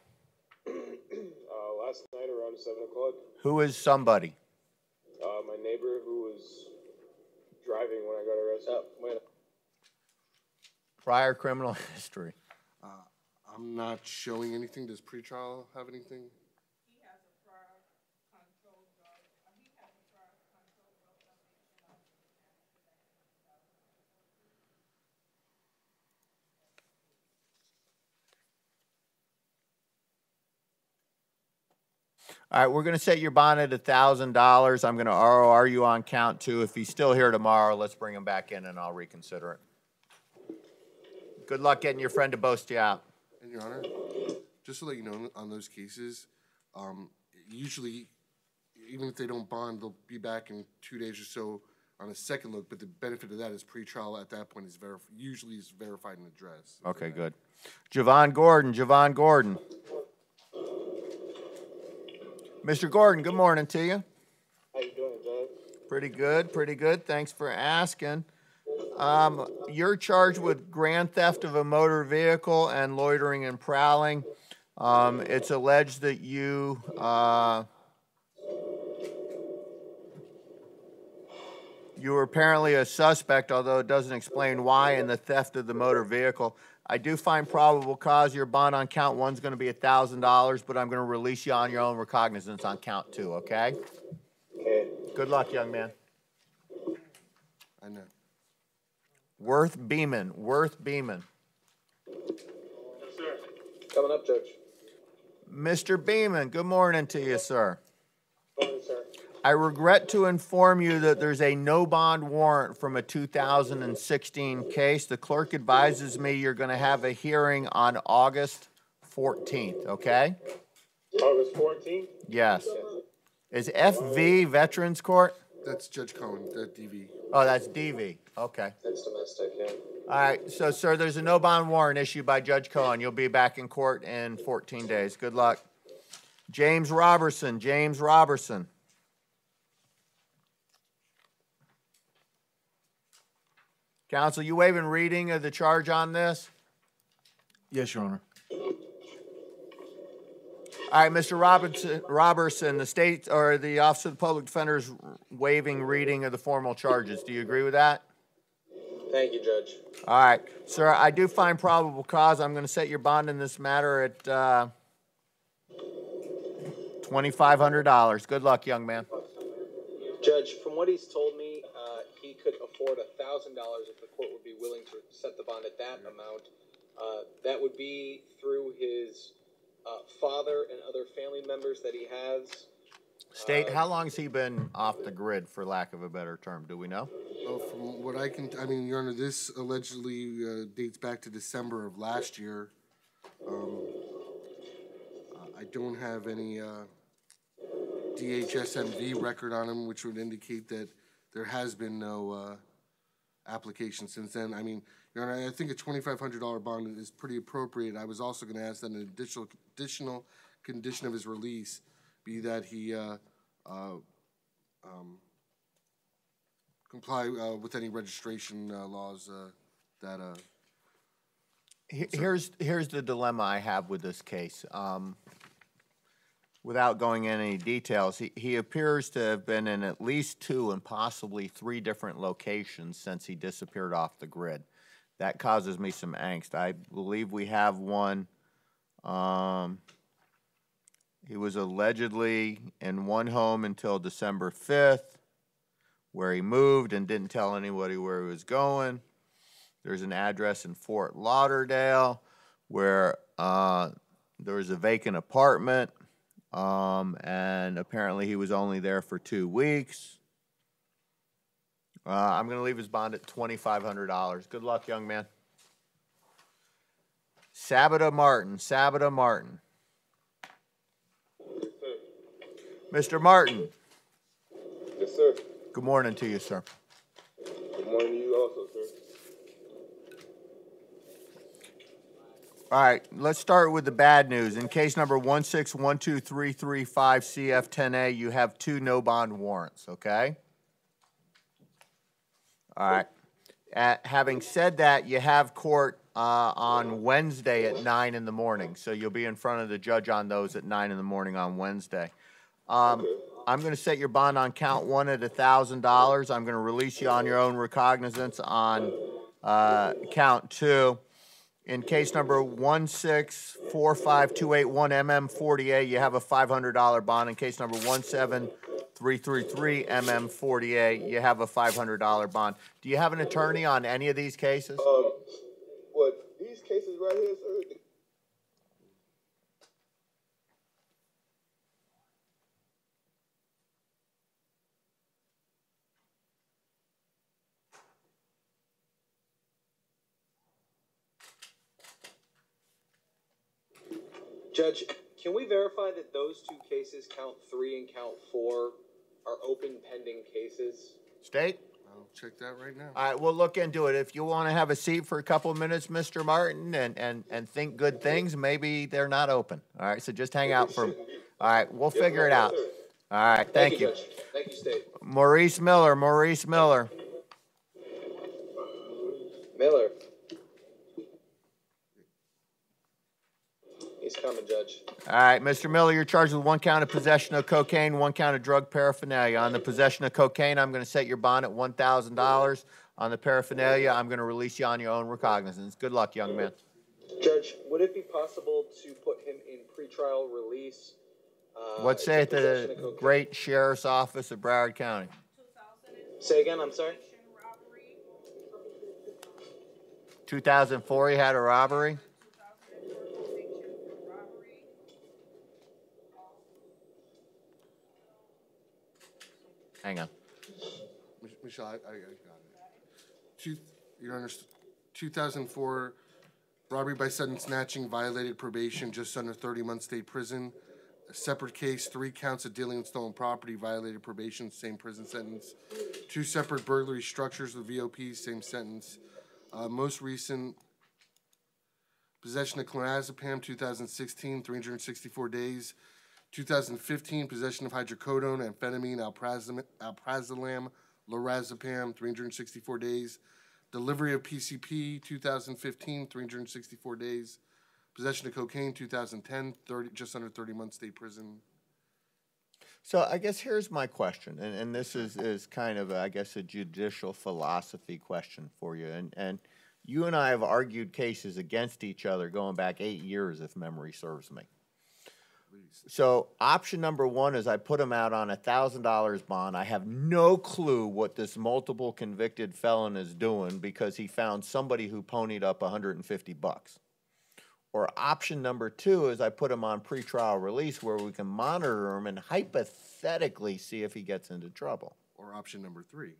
[SPEAKER 14] Last night around 7 o'clock.
[SPEAKER 1] Who is somebody?
[SPEAKER 14] My neighbor who was driving when I got arrested.
[SPEAKER 1] Prior criminal history.
[SPEAKER 6] I'm not showing anything. Does pretrial have anything?
[SPEAKER 1] All right, we're going to set your bond at $1,000. I'm going to ROR you on count two. If he's still here tomorrow, let's bring him back in and I'll reconsider it. Good luck getting your friend to boast you out.
[SPEAKER 6] And Your Honor, just to let you know, on those cases, usually, even if they don't bond, they'll be back in 2 days or so on a second look. But the benefit of that is pretrial at that point is usually is verified and addressed.
[SPEAKER 1] Okay, good. Javon Gordon. Javon Gordon. Mr. Gordon, good morning to you.
[SPEAKER 3] How you doing, Judge?
[SPEAKER 1] Pretty good, pretty good. Thanks for asking. You're charged with grand theft of a motor vehicle and loitering and prowling. It's alleged that you were apparently a suspect, although it doesn't explain why, in the theft of the motor vehicle. I do find probable cause. Your bond on count 1 is going to be $1,000, but I'm going to release you on your own recognizance on count 2, okay?
[SPEAKER 14] Okay.
[SPEAKER 1] Good luck, young man.
[SPEAKER 6] I know.
[SPEAKER 1] Worth Beeman.
[SPEAKER 3] Yes, sir. Coming up, Judge.
[SPEAKER 1] Mr. Beeman, good morning to you, sir.
[SPEAKER 3] Morning, sir.
[SPEAKER 1] I regret to inform you that there's a no bond warrant from a 2016 case. The clerk advises me you're going to have a hearing on August 14th, okay?
[SPEAKER 14] August 14th?
[SPEAKER 1] Yes. Is FV Veterans Court?
[SPEAKER 6] That's Judge Cohen, that DV.
[SPEAKER 1] Oh, that's DV. Okay.
[SPEAKER 3] That's domestic, yeah.
[SPEAKER 1] All right. So, sir, there's a no bond warrant issued by Judge Cohen. You'll be back in court in 14 days. Good luck. James Robertson. James Robertson. Counsel, you waiving reading of the charge on this?
[SPEAKER 2] Yes, Your Honor.
[SPEAKER 1] All right, Mr. Robertson, the state or the Office of the Public Defender is waiving reading of the formal charges. Do you agree with that?
[SPEAKER 3] Thank you, Judge.
[SPEAKER 1] All right. Sir, I do find probable cause. I'm going to set your bond in this matter at $2,500. Good luck, young man.
[SPEAKER 3] Judge, from what he's told me, he could afford $1,000 if the court would be willing to set the bond at that amount. That would be through his father and other family members that he has.
[SPEAKER 1] State, how long has he been off the grid, for lack of a better term? Do we know?
[SPEAKER 6] Well, from what I mean, Your Honor, this allegedly dates back to December of last year. I don't have any DHSMV record on him, which would indicate that there has been no application since then. I mean, Your Honor, I think a $2,500 bond is pretty appropriate. I was also going to ask that an additional condition of his release be that he comply with any registration laws that.
[SPEAKER 1] Here's the dilemma I have with this case. Without going into any details, he appears to have been in at least 2 and possibly 3 different locations since he disappeared off the grid. That causes me some angst. I believe we have one. He was allegedly in one home until December 5th, where he moved and didn't tell anybody where he was going. There's an address in Fort Lauderdale where there was a vacant apartment, and apparently he was only there for 2 weeks. I'm going to leave his bond at $2,500. Good luck, young man. Sabata Martin. Sabata Martin. Mr. Martin.
[SPEAKER 14] Yes, sir.
[SPEAKER 1] Good morning to you, sir.
[SPEAKER 14] Good morning to you also, sir.
[SPEAKER 1] All right, let's start with the bad news. In case number 1612335 CF10A, you have 2 no bond warrants, okay? All right. Having said that, you have court on Wednesday at 9 in the morning, so you'll be in front of the judge on those at 9 in the morning on Wednesday. I'm going to set your bond on count 1 at $1,000. I'm going to release you on your own recognizance on count 2. In case number 1645281 MM40A, you have a $500 bond. In case number 17333 MM40A, you have a $500 bond. Do you have an attorney on any of these cases?
[SPEAKER 9] What, these cases right here, sir?
[SPEAKER 3] Judge, can we verify that those 2 cases, count 3 and count 4, are open pending cases?
[SPEAKER 1] State?
[SPEAKER 6] I'll check that right now.
[SPEAKER 1] All right, we'll look into it. If you want to have a seat for a couple of minutes, Mr. Martin, and think good things, maybe they're not open. All right, so just hang out for. All right, we'll figure it out. All right, thank you.
[SPEAKER 3] Judge. Thank you, State.
[SPEAKER 1] Maurice Miller, Maurice Miller.
[SPEAKER 3] Miller. He's coming, Judge.
[SPEAKER 1] All right, Mr. Miller, you're charged with 1 count of possession of cocaine, 1 count of drug paraphernalia. On the possession of cocaine, I'm going to set your bond at $1,000. On the paraphernalia, I'm going to release you on your own recognizance. Good luck, young man.
[SPEAKER 3] Judge, would it be possible to put him in pretrial release?
[SPEAKER 1] What say at the great sheriff's office of Broward County?
[SPEAKER 3] Say again, I'm sorry?
[SPEAKER 1] 2004, he had a robbery? Hang on.
[SPEAKER 6] Michelle, I got it. Your Honor, 2004, robbery by sudden snatching, violated probation, just under 30-month state prison. A separate case, 3 counts of dealing in stolen property, violated probation, same prison sentence. 2 separate burglary structures with VOP, same sentence. Most recent, possession of clonazepam, 2016, 364 days. 2015, possession of hydrocodone, amphetamine, alprazolam, lorazepam, 364 days. Delivery of PCP, 2015, 364 days. Possession of cocaine, 2010, just under 30-month state prison.
[SPEAKER 1] So I guess here's my question, and this is kind of, I guess, a judicial philosophy question for you. And you and I have argued cases against each other going back 8 years, if memory serves me. So option number 1 is I put him out on $1,000 bond. I have no clue what this multiple convicted felon is doing because he found somebody who ponied up $150. Or option number 2 is I put him on pretrial release where we can monitor him and hypothetically see if he gets into trouble.
[SPEAKER 6] Or option number 3.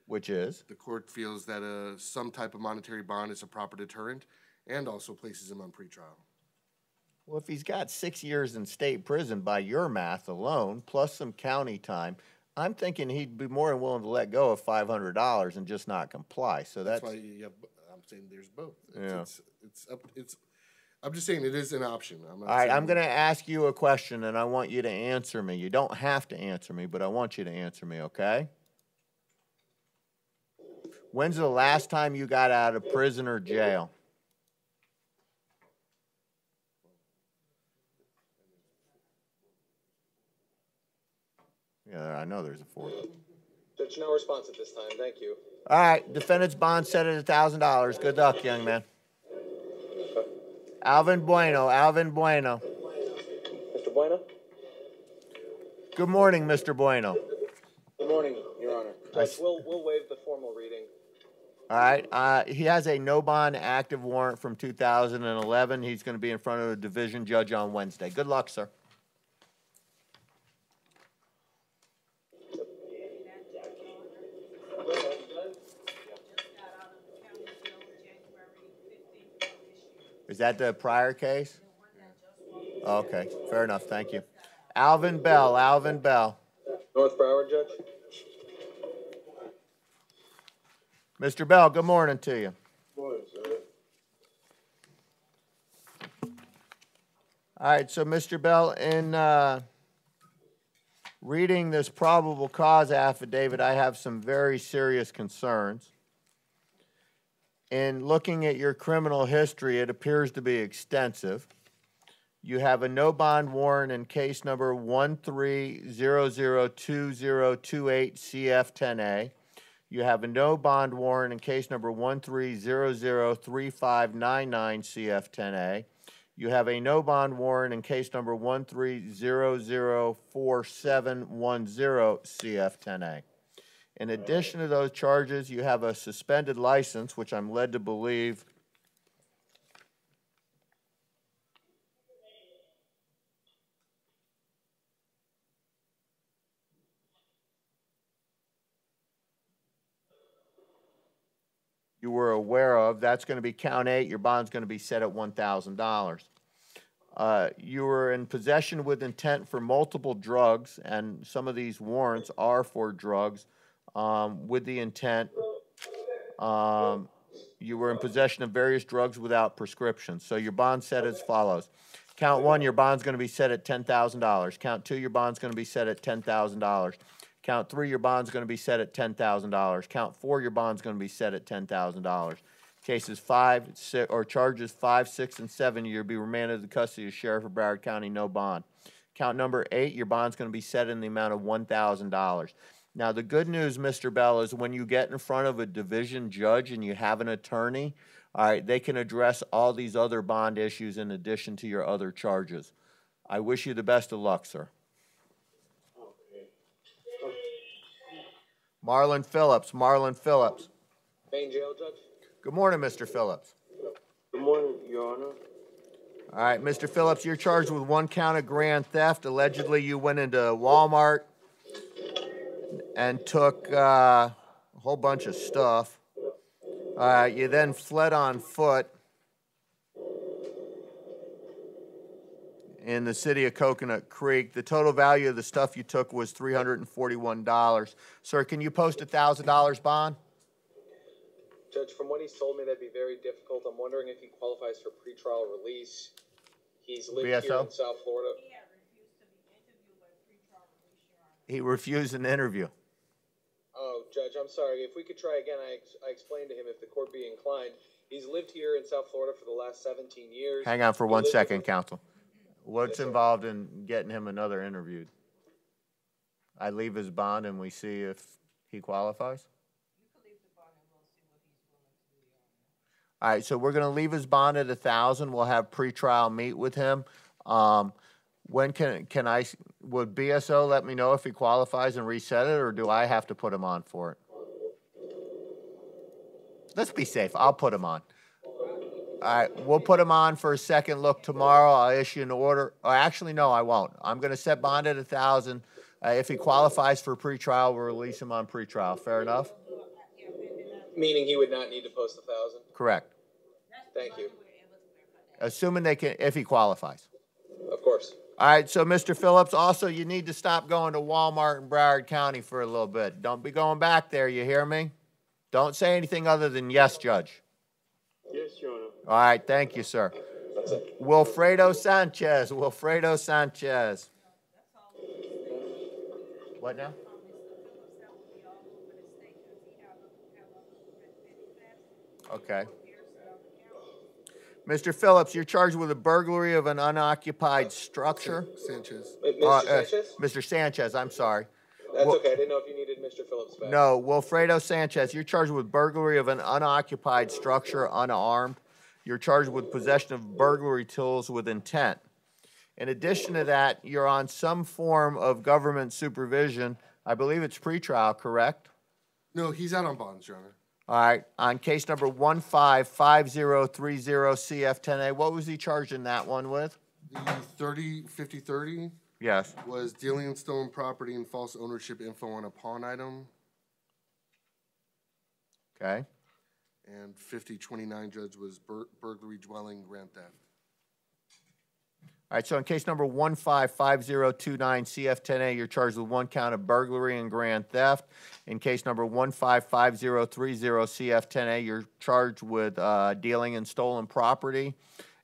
[SPEAKER 1] Which is?
[SPEAKER 6] The court feels that some type of monetary bond is a proper deterrent and also places him on pretrial.
[SPEAKER 1] Well, if he's got 6 years in state prison by your math alone, plus some county time, I'm thinking he'd be more than willing to let go of $500 and just not comply. So that's
[SPEAKER 6] why I'm saying there's both.
[SPEAKER 1] Yeah.
[SPEAKER 6] I'm just saying it is an option.
[SPEAKER 1] All right, I'm going to ask you a question, and I want you to answer me. You don't have to answer me, but I want you to answer me, okay? When's the last time you got out of prison or jail? Yeah, I know there's a 4th.
[SPEAKER 3] Judge, no response at this time. Thank you.
[SPEAKER 1] All right, defendant's bond set at $1,000. Good luck, young man. Alvin Bueno, Alvin Bueno.
[SPEAKER 3] Mr. Bueno?
[SPEAKER 1] Good morning, Mr. Bueno.
[SPEAKER 3] Good morning, Your Honor. Judge, we'll waive the formal reading.
[SPEAKER 1] All right, he has a no bond active warrant from 2011. He's going to be in front of a division judge on Wednesday. Good luck, sir. Is that the prior case? Okay, fair enough. Thank you. Alvin Bell, Alvin Bell.
[SPEAKER 3] North Broward, Judge.
[SPEAKER 1] Mr. Bell, good morning to you.
[SPEAKER 9] Good morning, sir.
[SPEAKER 1] All right, so Mr. Bell, in reading this probable cause affidavit, I have some very serious concerns. In looking at your criminal history, it appears to be extensive. You have a no bond warrant in case number 13002028CF10A. You have a no bond warrant in case number 13003599CF10A. You have a no bond warrant in case number 13004710CF10A. In addition to those charges, you have a suspended license, which I'm led to believe you were aware of. That's going to be count 8. Your bond's going to be set at $1,000. You were in possession with intent for multiple drugs, and some of these warrants are for drugs. With the intent, you were in possession of various drugs without prescriptions. So your bond set as follows. Count 1, your bond's going to be set at $10,000. Count 2, your bond's going to be set at $10,000. Count 3, your bond's going to be set at $10,000. Count 4, your bond's going to be set at $10,000. Cases 5, 6, or charges 5, 6, and 7, you'll be remanded to the custody of the Sheriff of Broward County, no bond. Count number 8, your bond's going to be set in the amount of $1,000. Now, the good news, Mr. Bell, is when you get in front of a division judge and you have an attorney, all right, they can address all these other bond issues in addition to your other charges. I wish you the best of luck, sir. Marlon Phillips. Marlon Phillips.
[SPEAKER 3] Main jail, Judge?
[SPEAKER 1] Good morning, Mr. Phillips.
[SPEAKER 15] Good morning, Your Honor.
[SPEAKER 1] All right, Mr. Phillips, you're charged with 1 count of grand theft. Allegedly, you went into Walmart and took a whole bunch of stuff. You then fled on foot in the city of Coconut Creek. The total value of the stuff you took was $341. Sir, can you post $1,000 bond?
[SPEAKER 3] Judge, from what he's told me, that'd be very difficult. I'm wondering if he qualifies for pretrial release. He's lived here in South Florida.
[SPEAKER 1] He refused an interview.
[SPEAKER 3] Oh, Judge, I'm sorry. If we could try again, I explained to him, if the court be inclined, he's lived here in South Florida for the last 17 years.
[SPEAKER 1] Hang on for 1 second, counsel. What's involved in getting him another interview? I leave his bond and we see if he qualifies? All right, so we're going to leave his bond at $1,000. We'll have pretrial meet with him. When would BSO let me know if he qualifies and reset it, or do I have to put him on for it? Let's be safe. I'll put him on. All right, we'll put him on for a second look tomorrow. I'll issue an order. Oh, actually, no, I won't. I'm going to set bond at $1,000. If he qualifies for pretrial, we'll release him on pretrial. Fair enough?
[SPEAKER 3] Meaning he would not need to post 1,000?
[SPEAKER 1] Correct.
[SPEAKER 3] Thank you.
[SPEAKER 1] Assuming they can, if he qualifies.
[SPEAKER 3] Of course.
[SPEAKER 1] All right, so Mr. Phillips, also you need to stop going to Walmart in Broward County for a little bit. Don't be going back there, you hear me? Don't say anything other than yes, Judge.
[SPEAKER 15] Yes, Your Honor.
[SPEAKER 1] All right, thank you, sir. Wilfredo Sanchez. Wilfredo Sanchez. What now? Okay. Mr. Phillips, you're charged with a burglary of an unoccupied structure.
[SPEAKER 6] Sanchez.
[SPEAKER 3] Mr. Sanchez?
[SPEAKER 1] Mr. Sanchez, I'm sorry.
[SPEAKER 3] That's okay. I didn't know if you needed Mr. Phillips back.
[SPEAKER 1] No, Wilfredo Sanchez, you're charged with burglary of an unoccupied structure unarmed. You're charged with possession of burglary tools with intent. In addition to that, you're on some form of government supervision. I believe it's pretrial, correct?
[SPEAKER 6] No, he's out on bonds, Your Honor.
[SPEAKER 1] All right. On case number 155030CF10A, what was he charged in that one with?
[SPEAKER 6] The 5030
[SPEAKER 1] Yes.
[SPEAKER 6] was dealing in stolen property and false ownership info on a pawn item.
[SPEAKER 1] Okay.
[SPEAKER 6] And 5029, Judge, was burglary, dwelling, grand theft.
[SPEAKER 1] All right, so in case number 155029CF10A, you're charged with 1 count of burglary and grand theft. In case number 155030CF10A, you're charged with dealing in stolen property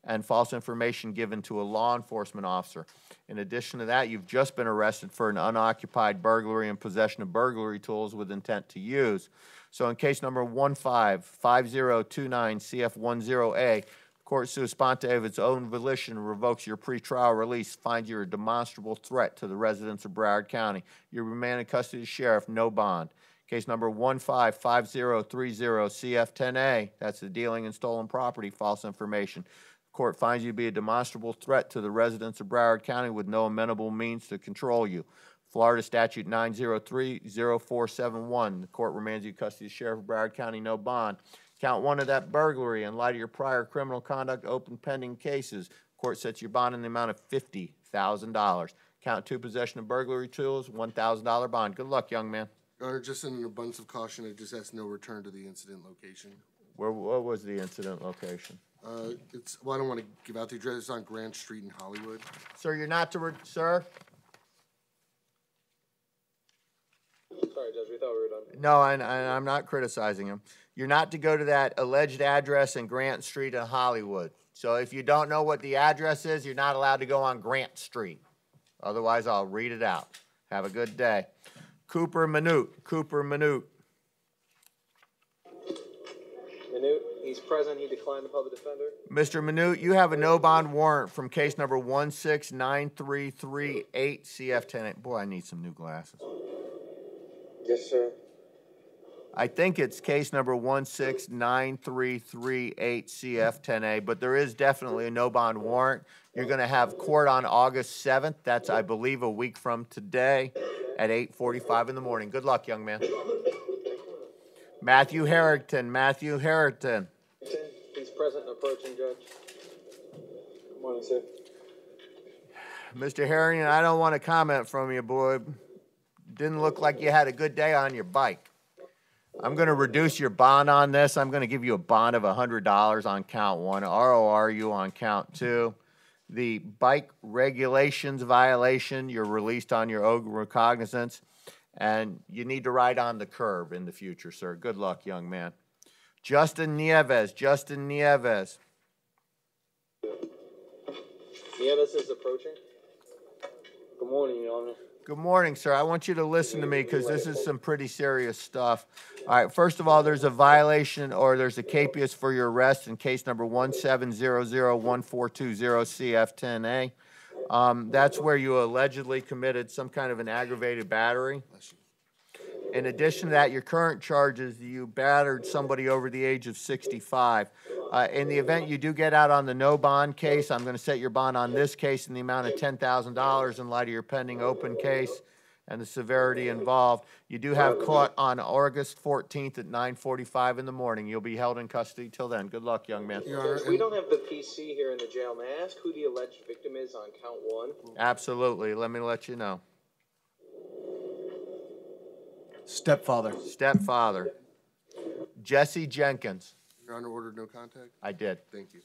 [SPEAKER 1] and false information given to a law enforcement officer. In addition to that, you've just been arrested for an unoccupied burglary and possession of burglary tools with intent to use. So in case number 155029CF10A, court sua sponte of its own volition revokes your pretrial release, finds you're a demonstrable threat to the residents of Broward County. You're remanded in custody of the sheriff, no bond. Case number 155030CF10A, that's the dealing in stolen property, false information. Court finds you to be a demonstrable threat to the residents of Broward County with no amenable means to control you. Florida Statute 9030471. The court remands you in custody of the sheriff of Broward County, no bond. Count 1 of that burglary in light of your prior criminal conduct, open pending cases. Court sets your bond in the amount of $50,000. Count 2, possession of burglary tools, $1,000 bond. Good luck, young man.
[SPEAKER 6] Your Honor, just in an abundance of caution, I just asked no return to the incident location.
[SPEAKER 1] What was the incident location?
[SPEAKER 6] Well, I don't want to give out the address. It's on Grant Street in Hollywood.
[SPEAKER 1] Sir, you're not to, sir?
[SPEAKER 3] Sorry, Judge, we thought we were done.
[SPEAKER 1] No, and I'm not criticizing him. You're not to go to that alleged address in Grant Street in Hollywood. So if you don't know what the address is, you're not allowed to go on Grant Street. Otherwise, I'll read it out. Have a good day. Cooper Minute. Cooper Minute.
[SPEAKER 3] Minute, he's present. He declined the public defender.
[SPEAKER 1] Mr. Minute, you have a no bond warrant from case number 1693338 CF10. Boy, I need some new glasses.
[SPEAKER 5] Yes, sir.
[SPEAKER 1] I think it's case number 1693338 CF10A, but there is definitely a no bond warrant. You're going to have court on August 7th. That's, I believe, a week from today at 8:45 in the morning. Good luck, young man. Matthew Harrington. Matthew Harrington.
[SPEAKER 3] He's present and approaching, Judge. Good morning, sir.
[SPEAKER 1] Mr. Harrington, I don't want to comment from you, boy. Didn't look like you had a good day on your bike. I'm going to reduce your bond on this. I'm going to give you a bond of $100 on count 1, RORU on count 2. The bike regulations violation, you're released on your own recognizance, and you need to ride on the curb in the future, sir. Good luck, young man. Justin Nieves. Justin Nieves.
[SPEAKER 3] Nieves is approaching.
[SPEAKER 15] Good morning, Your Honor.
[SPEAKER 1] Good morning, sir. I want you to listen to me because this is some pretty serious stuff. All right, first of all, there's a violation or there's a capias for your arrest in case number 17001420 CF10A. That's where you allegedly committed some kind of an aggravated battery. In addition to that, your current charge is you battered somebody over the age of 65. In the event you do get out on the no bond case, I'm going to set your bond on this case in the amount of $10,000 in light of your pending open case and the severity involved. You do have court on August 14th at 9:45 in the morning. You'll be held in custody till then. Good luck, young man.
[SPEAKER 3] We don't have the PC here in the jail. May I ask who the alleged victim is on count 1?
[SPEAKER 1] Absolutely. Let me let you know.
[SPEAKER 2] Stepfather.
[SPEAKER 1] Stepfather. Jesse Jenkins.
[SPEAKER 6] Your Honor, ordered no contact?
[SPEAKER 1] I did.
[SPEAKER 6] Thank you.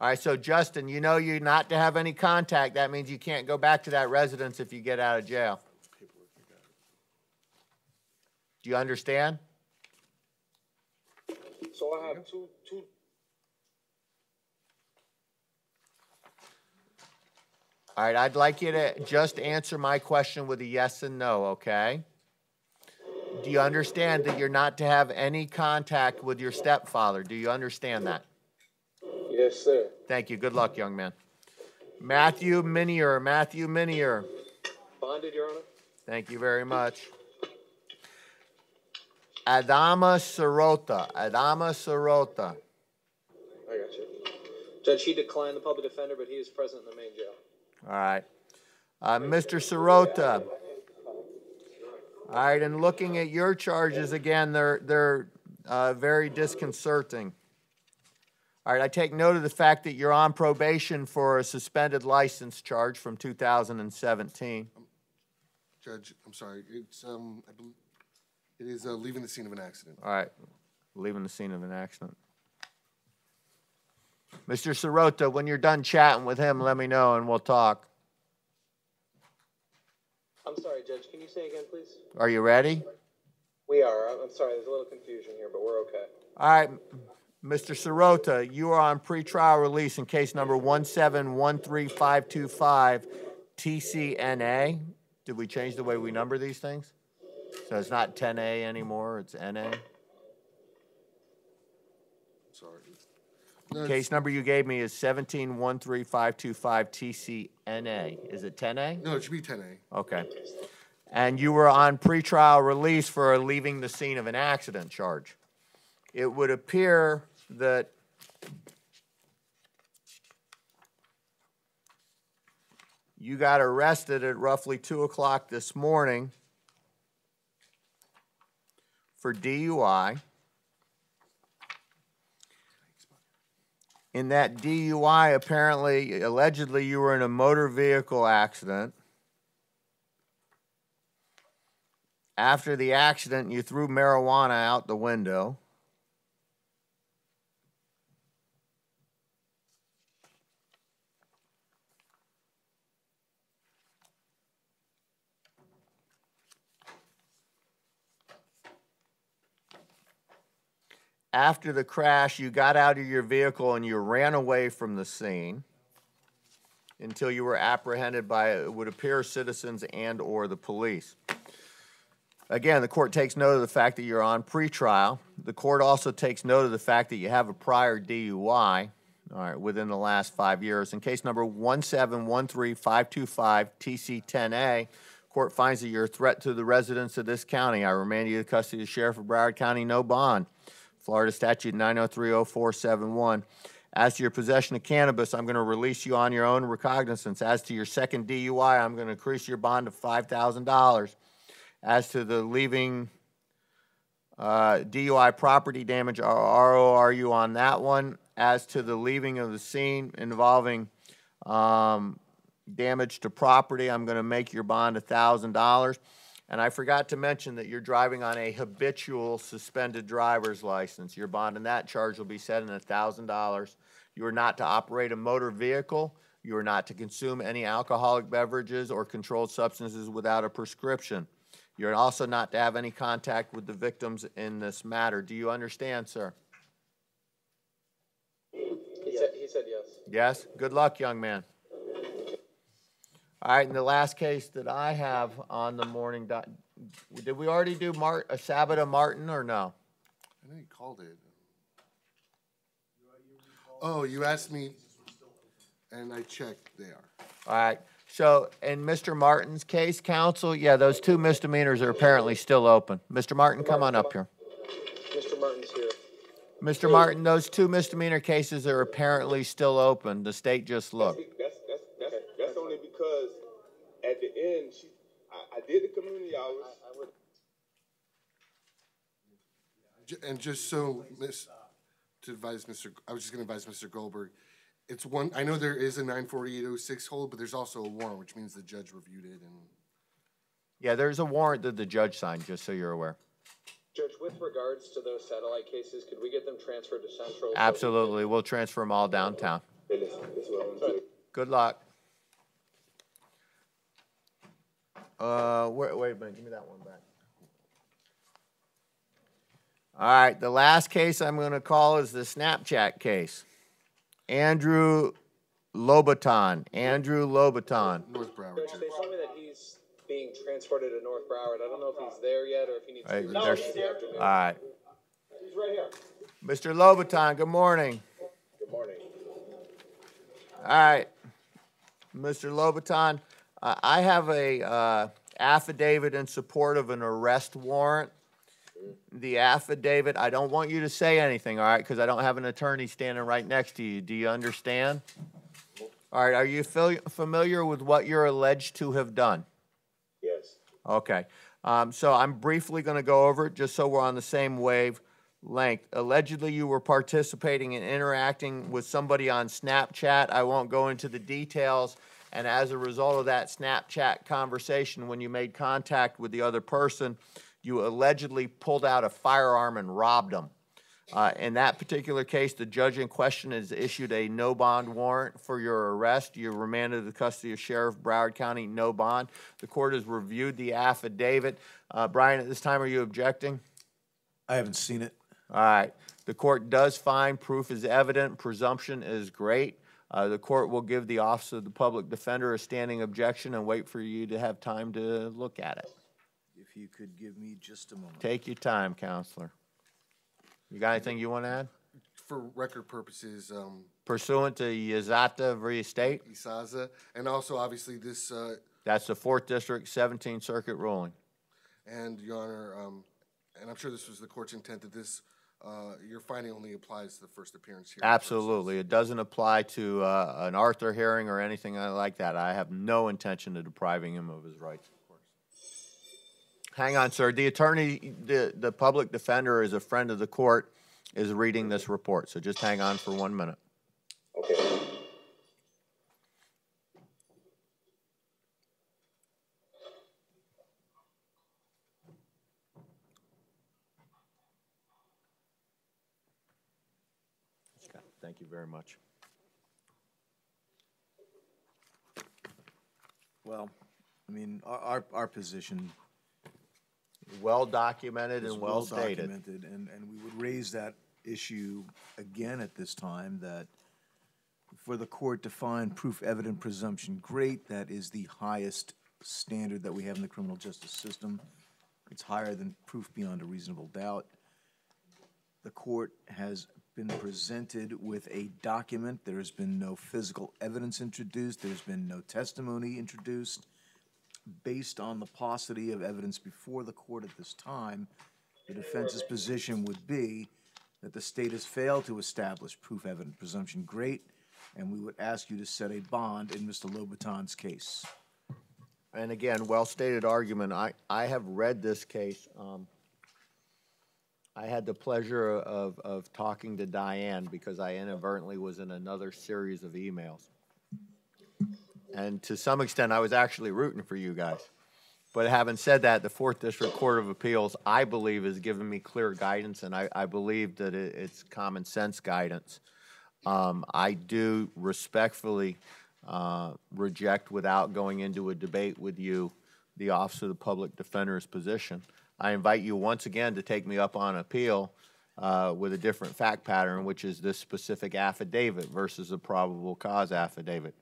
[SPEAKER 1] All right, so Justin, you know you're not to have any contact. That means you can't go back to that residence if you get out of jail. Do you understand?
[SPEAKER 9] So I have two.
[SPEAKER 1] All right, I'd like you to just answer my question with a yes and no, okay? Do you understand that you're not to have any contact with your stepfather? Do you understand that?
[SPEAKER 3] Yes, sir.
[SPEAKER 1] Thank you. Good luck, young man. Matthew Minier. Matthew Minier.
[SPEAKER 3] Bonded, Your Honor.
[SPEAKER 1] Thank you very much. Adama Sirota. Adama Sirota.
[SPEAKER 3] I got you. Judge, he declined the public defender, but he is present in the main jail.
[SPEAKER 1] All right. Mr. Sirota. All right, and looking at your charges again, they're very disconcerting. All right, I take note of the fact that you're on probation for a suspended license charge from 2017.
[SPEAKER 6] Judge, I'm sorry. It's I believe it is leaving the scene of an accident.
[SPEAKER 1] All right, leaving the scene of an accident. Mr. Sirota, when you're done chatting with him, let me know and we'll talk.
[SPEAKER 3] I'm sorry, Judge. Can you say again, please?
[SPEAKER 1] Are you ready?
[SPEAKER 3] We are. I'm sorry. There's a little confusion here, but we're okay.
[SPEAKER 1] All right, Mr. Sirota, you are on pretrial release in case number 1713525 TCNA. Did we change the way we number these things? So it's not 10A anymore, it's NA?
[SPEAKER 6] Sorry.
[SPEAKER 1] Case number you gave me is 1713525 TCNA. Is it 10A?
[SPEAKER 6] No, it should be 10A.
[SPEAKER 1] Okay. And you were on pretrial release for leaving the scene of an accident charge. It would appear that you got arrested at roughly 2 o'clock this morning for DUI. In that DUI, apparently, allegedly, you were in a motor vehicle accident. After the accident, you threw marijuana out the window. After the crash, you got out of your vehicle and you ran away from the scene. until you were apprehended by, it would appear, citizens and or the police. Again, the court takes note of the fact that you're on pretrial. The court also takes note of the fact that you have a prior DUI, all right, within the last 5 years. In case number 1713525 TC10A, court finds that you're a threat to the residents of this county. I remand you to the custody of the Sheriff of Broward County, no bond. Florida Statute 9030471. As to your possession of cannabis, I'm going to release you on your own recognizance. As to your second DUI, I'm going to increase your bond to $5,000. As to the leaving DUI property damage, RO are you on that one? As to the leaving of the scene involving damage to property, I'm going to make your bond $1,000. And I forgot to mention that you're driving on a habitual suspended driver's license. Your bond and that charge will be set in $1,000. You are not to operate a motor vehicle. You are not to consume any alcoholic beverages or controlled substances without a prescription. You're also not to have any contact with the victims in this matter. Do you understand, sir?
[SPEAKER 3] He said yes.
[SPEAKER 1] Yes? Good luck, young man. All right, and the last case that I have on the morning, did we already do Sabata Martin or no?
[SPEAKER 6] I know you called it. Oh, you asked me, and I checked. They are.
[SPEAKER 1] All right. So in Mr. Martin's case, counsel, yeah, those two misdemeanors are apparently still open. Mr. Martin, come on up here.
[SPEAKER 3] Mr. Martin's here.
[SPEAKER 1] Mr. Martin, those two misdemeanor cases are apparently still open. The state just looked.
[SPEAKER 9] That's only because at the end, I did the community hours.
[SPEAKER 6] And just so, to advise I was just going to advise Mr. Goldberg, it's one. I know there is a 94806 hold, but there's also a warrant, which means the judge reviewed it. And
[SPEAKER 1] yeah, there's a warrant that the judge signed, just so you're aware.
[SPEAKER 3] Judge, with regards to those satellite cases, could we get them transferred to Central?
[SPEAKER 1] Absolutely. We'll transfer them all downtown. Good luck. Wait a minute. Give me that one back. All right. The last case I'm going to call is the Snapchat case. Andrew Lobaton.
[SPEAKER 6] North Broward.
[SPEAKER 3] Judge, they told me that he's being transported to North Broward. I don't know if he's there yet or if he needs to be
[SPEAKER 1] All right.
[SPEAKER 3] He's right here.
[SPEAKER 1] Mr. Lobaton, good morning.
[SPEAKER 3] Good morning.
[SPEAKER 1] All right. Mr. Lobaton, I have a affidavit in support of an arrest warrant. The affidavit, I don't want you to say anything, all right, because I don't have an attorney standing right next to you. Do you understand? All right, are you familiar with what you're alleged to have done?
[SPEAKER 3] Yes.
[SPEAKER 1] Okay. So I'm briefly going to go over it just so we're on the same wavelength. Allegedly, you were participating and interacting with somebody on Snapchat. I won't go into the details. And as a result of that Snapchat conversation, when you made contact with the other person, you allegedly pulled out a firearm and robbed them. In that particular case, the judge in question has issued a no bond warrant for your arrest. You're remanded to the custody of Sheriff Broward County, no bond. The court has reviewed the affidavit. Brian, at this time, are you objecting?
[SPEAKER 2] I haven't seen it.
[SPEAKER 1] All right. The court does find proof is evident. Presumption is great. The court will give the Office of the Public Defender a standing objection and wait for you to have time to look at it.
[SPEAKER 2] If you could give me just a moment.
[SPEAKER 1] Take your time, counselor. You got anything you want to add?
[SPEAKER 6] For record purposes,
[SPEAKER 1] Pursuant to Yazata v. State?
[SPEAKER 6] Isaza, and also obviously this.
[SPEAKER 1] That's the 4th District, 17th Circuit ruling.
[SPEAKER 6] And, Your Honor, and I'm sure this was the court's intent that this, your finding only applies to the first appearance here.
[SPEAKER 1] Absolutely. It doesn't apply to an Arthur hearing or anything like that. I have no intention of depriving him of his rights. Hang on, sir. The attorney, the public defender is a friend of the court, is reading this report. So just hang on for 1 minute.
[SPEAKER 3] Okay.
[SPEAKER 1] Thank you very much.
[SPEAKER 2] Well, I mean, our position
[SPEAKER 1] well documented and well stated.
[SPEAKER 2] And we would raise that issue again at this time, that for the court to find proof evident presumption great. That is the highest standard that we have in the criminal justice system. It's higher than proof beyond a reasonable doubt. The court has been presented with a document. There has been no physical evidence introduced. There's been no testimony introduced. Based on the paucity of evidence before the court at this time, the defense's position would be that the state has failed to establish proof evident presumption great, and we would ask you to set a bond in Mr. Lobaton's case.
[SPEAKER 1] And again, well-stated argument. I have read this case. I had the pleasure of talking to Diane because I inadvertently was in another series of emails. And to some extent, I was actually rooting for you guys. But having said that, the 4th District Court of Appeals, I believe, has given me clear guidance, and I believe that it's common sense guidance. I do respectfully reject, without going into a debate with you, the Office of the Public Defender's position. I invite you once again to take me up on appeal with a different fact pattern, which is this specific affidavit versus a probable cause affidavit.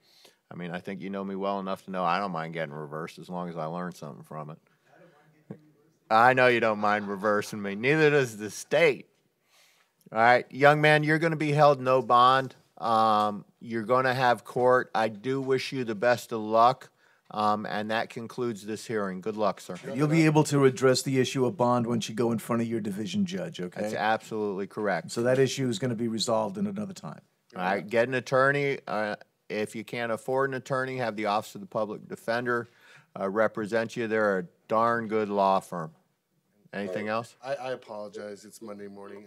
[SPEAKER 1] I mean, I think you know me well enough to know I don't mind getting reversed as long as I learn something from it. I know you don't mind reversing me. Neither does the state. All right, young man, you're going to be held no bond. You're going to have court. I do wish you the best of luck. And that concludes this hearing. Good luck, sir.
[SPEAKER 2] You'll be able to address the issue of bond once you go in front of your division judge, okay?
[SPEAKER 1] That's absolutely correct.
[SPEAKER 2] So that issue is going to be resolved in another time.
[SPEAKER 1] All right, get an attorney. If you can't afford an attorney, have the Office of the Public Defender represent you. They're a darn good law firm. Anything else?
[SPEAKER 6] I apologize. It's Monday morning.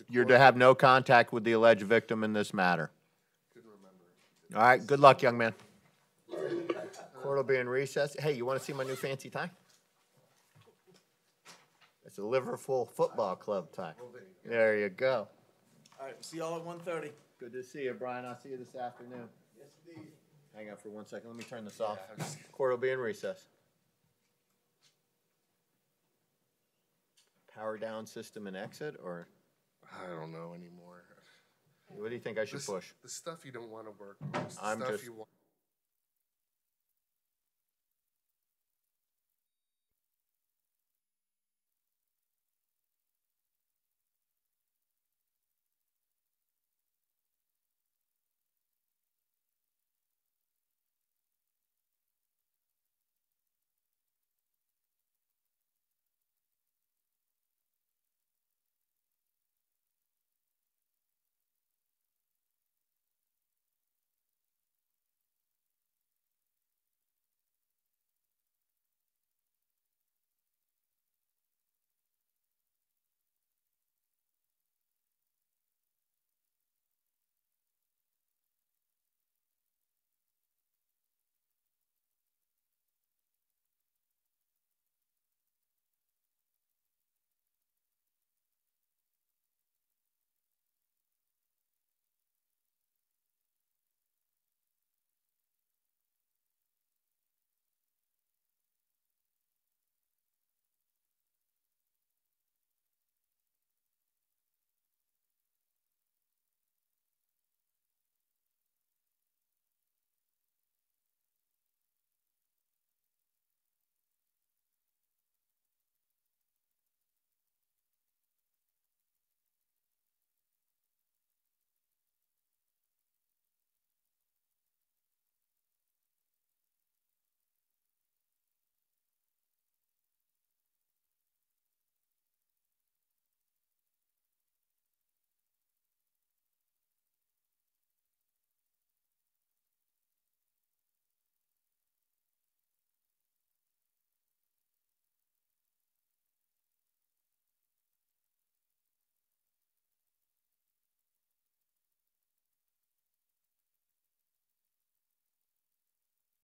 [SPEAKER 1] You're to have no contact with the alleged victim in this matter.
[SPEAKER 6] Couldn't remember.
[SPEAKER 1] All right, good luck, young man. Court will be in recess. Hey, you want to see my new fancy tie? It's a Liverpool Football Club tie. There you go.
[SPEAKER 2] All right, see y'all at 1:30.
[SPEAKER 1] Good to see you, Brian. I'll see you this afternoon.
[SPEAKER 2] Yes, indeed.
[SPEAKER 1] Hang on for 1 second. Let me turn this off. Court will be in recess. Power down system and exit, or?
[SPEAKER 6] I don't know anymore.
[SPEAKER 1] What do you think I should push?
[SPEAKER 6] The stuff you don't want to work.
[SPEAKER 1] I'm
[SPEAKER 6] Stuff
[SPEAKER 1] just
[SPEAKER 6] you want.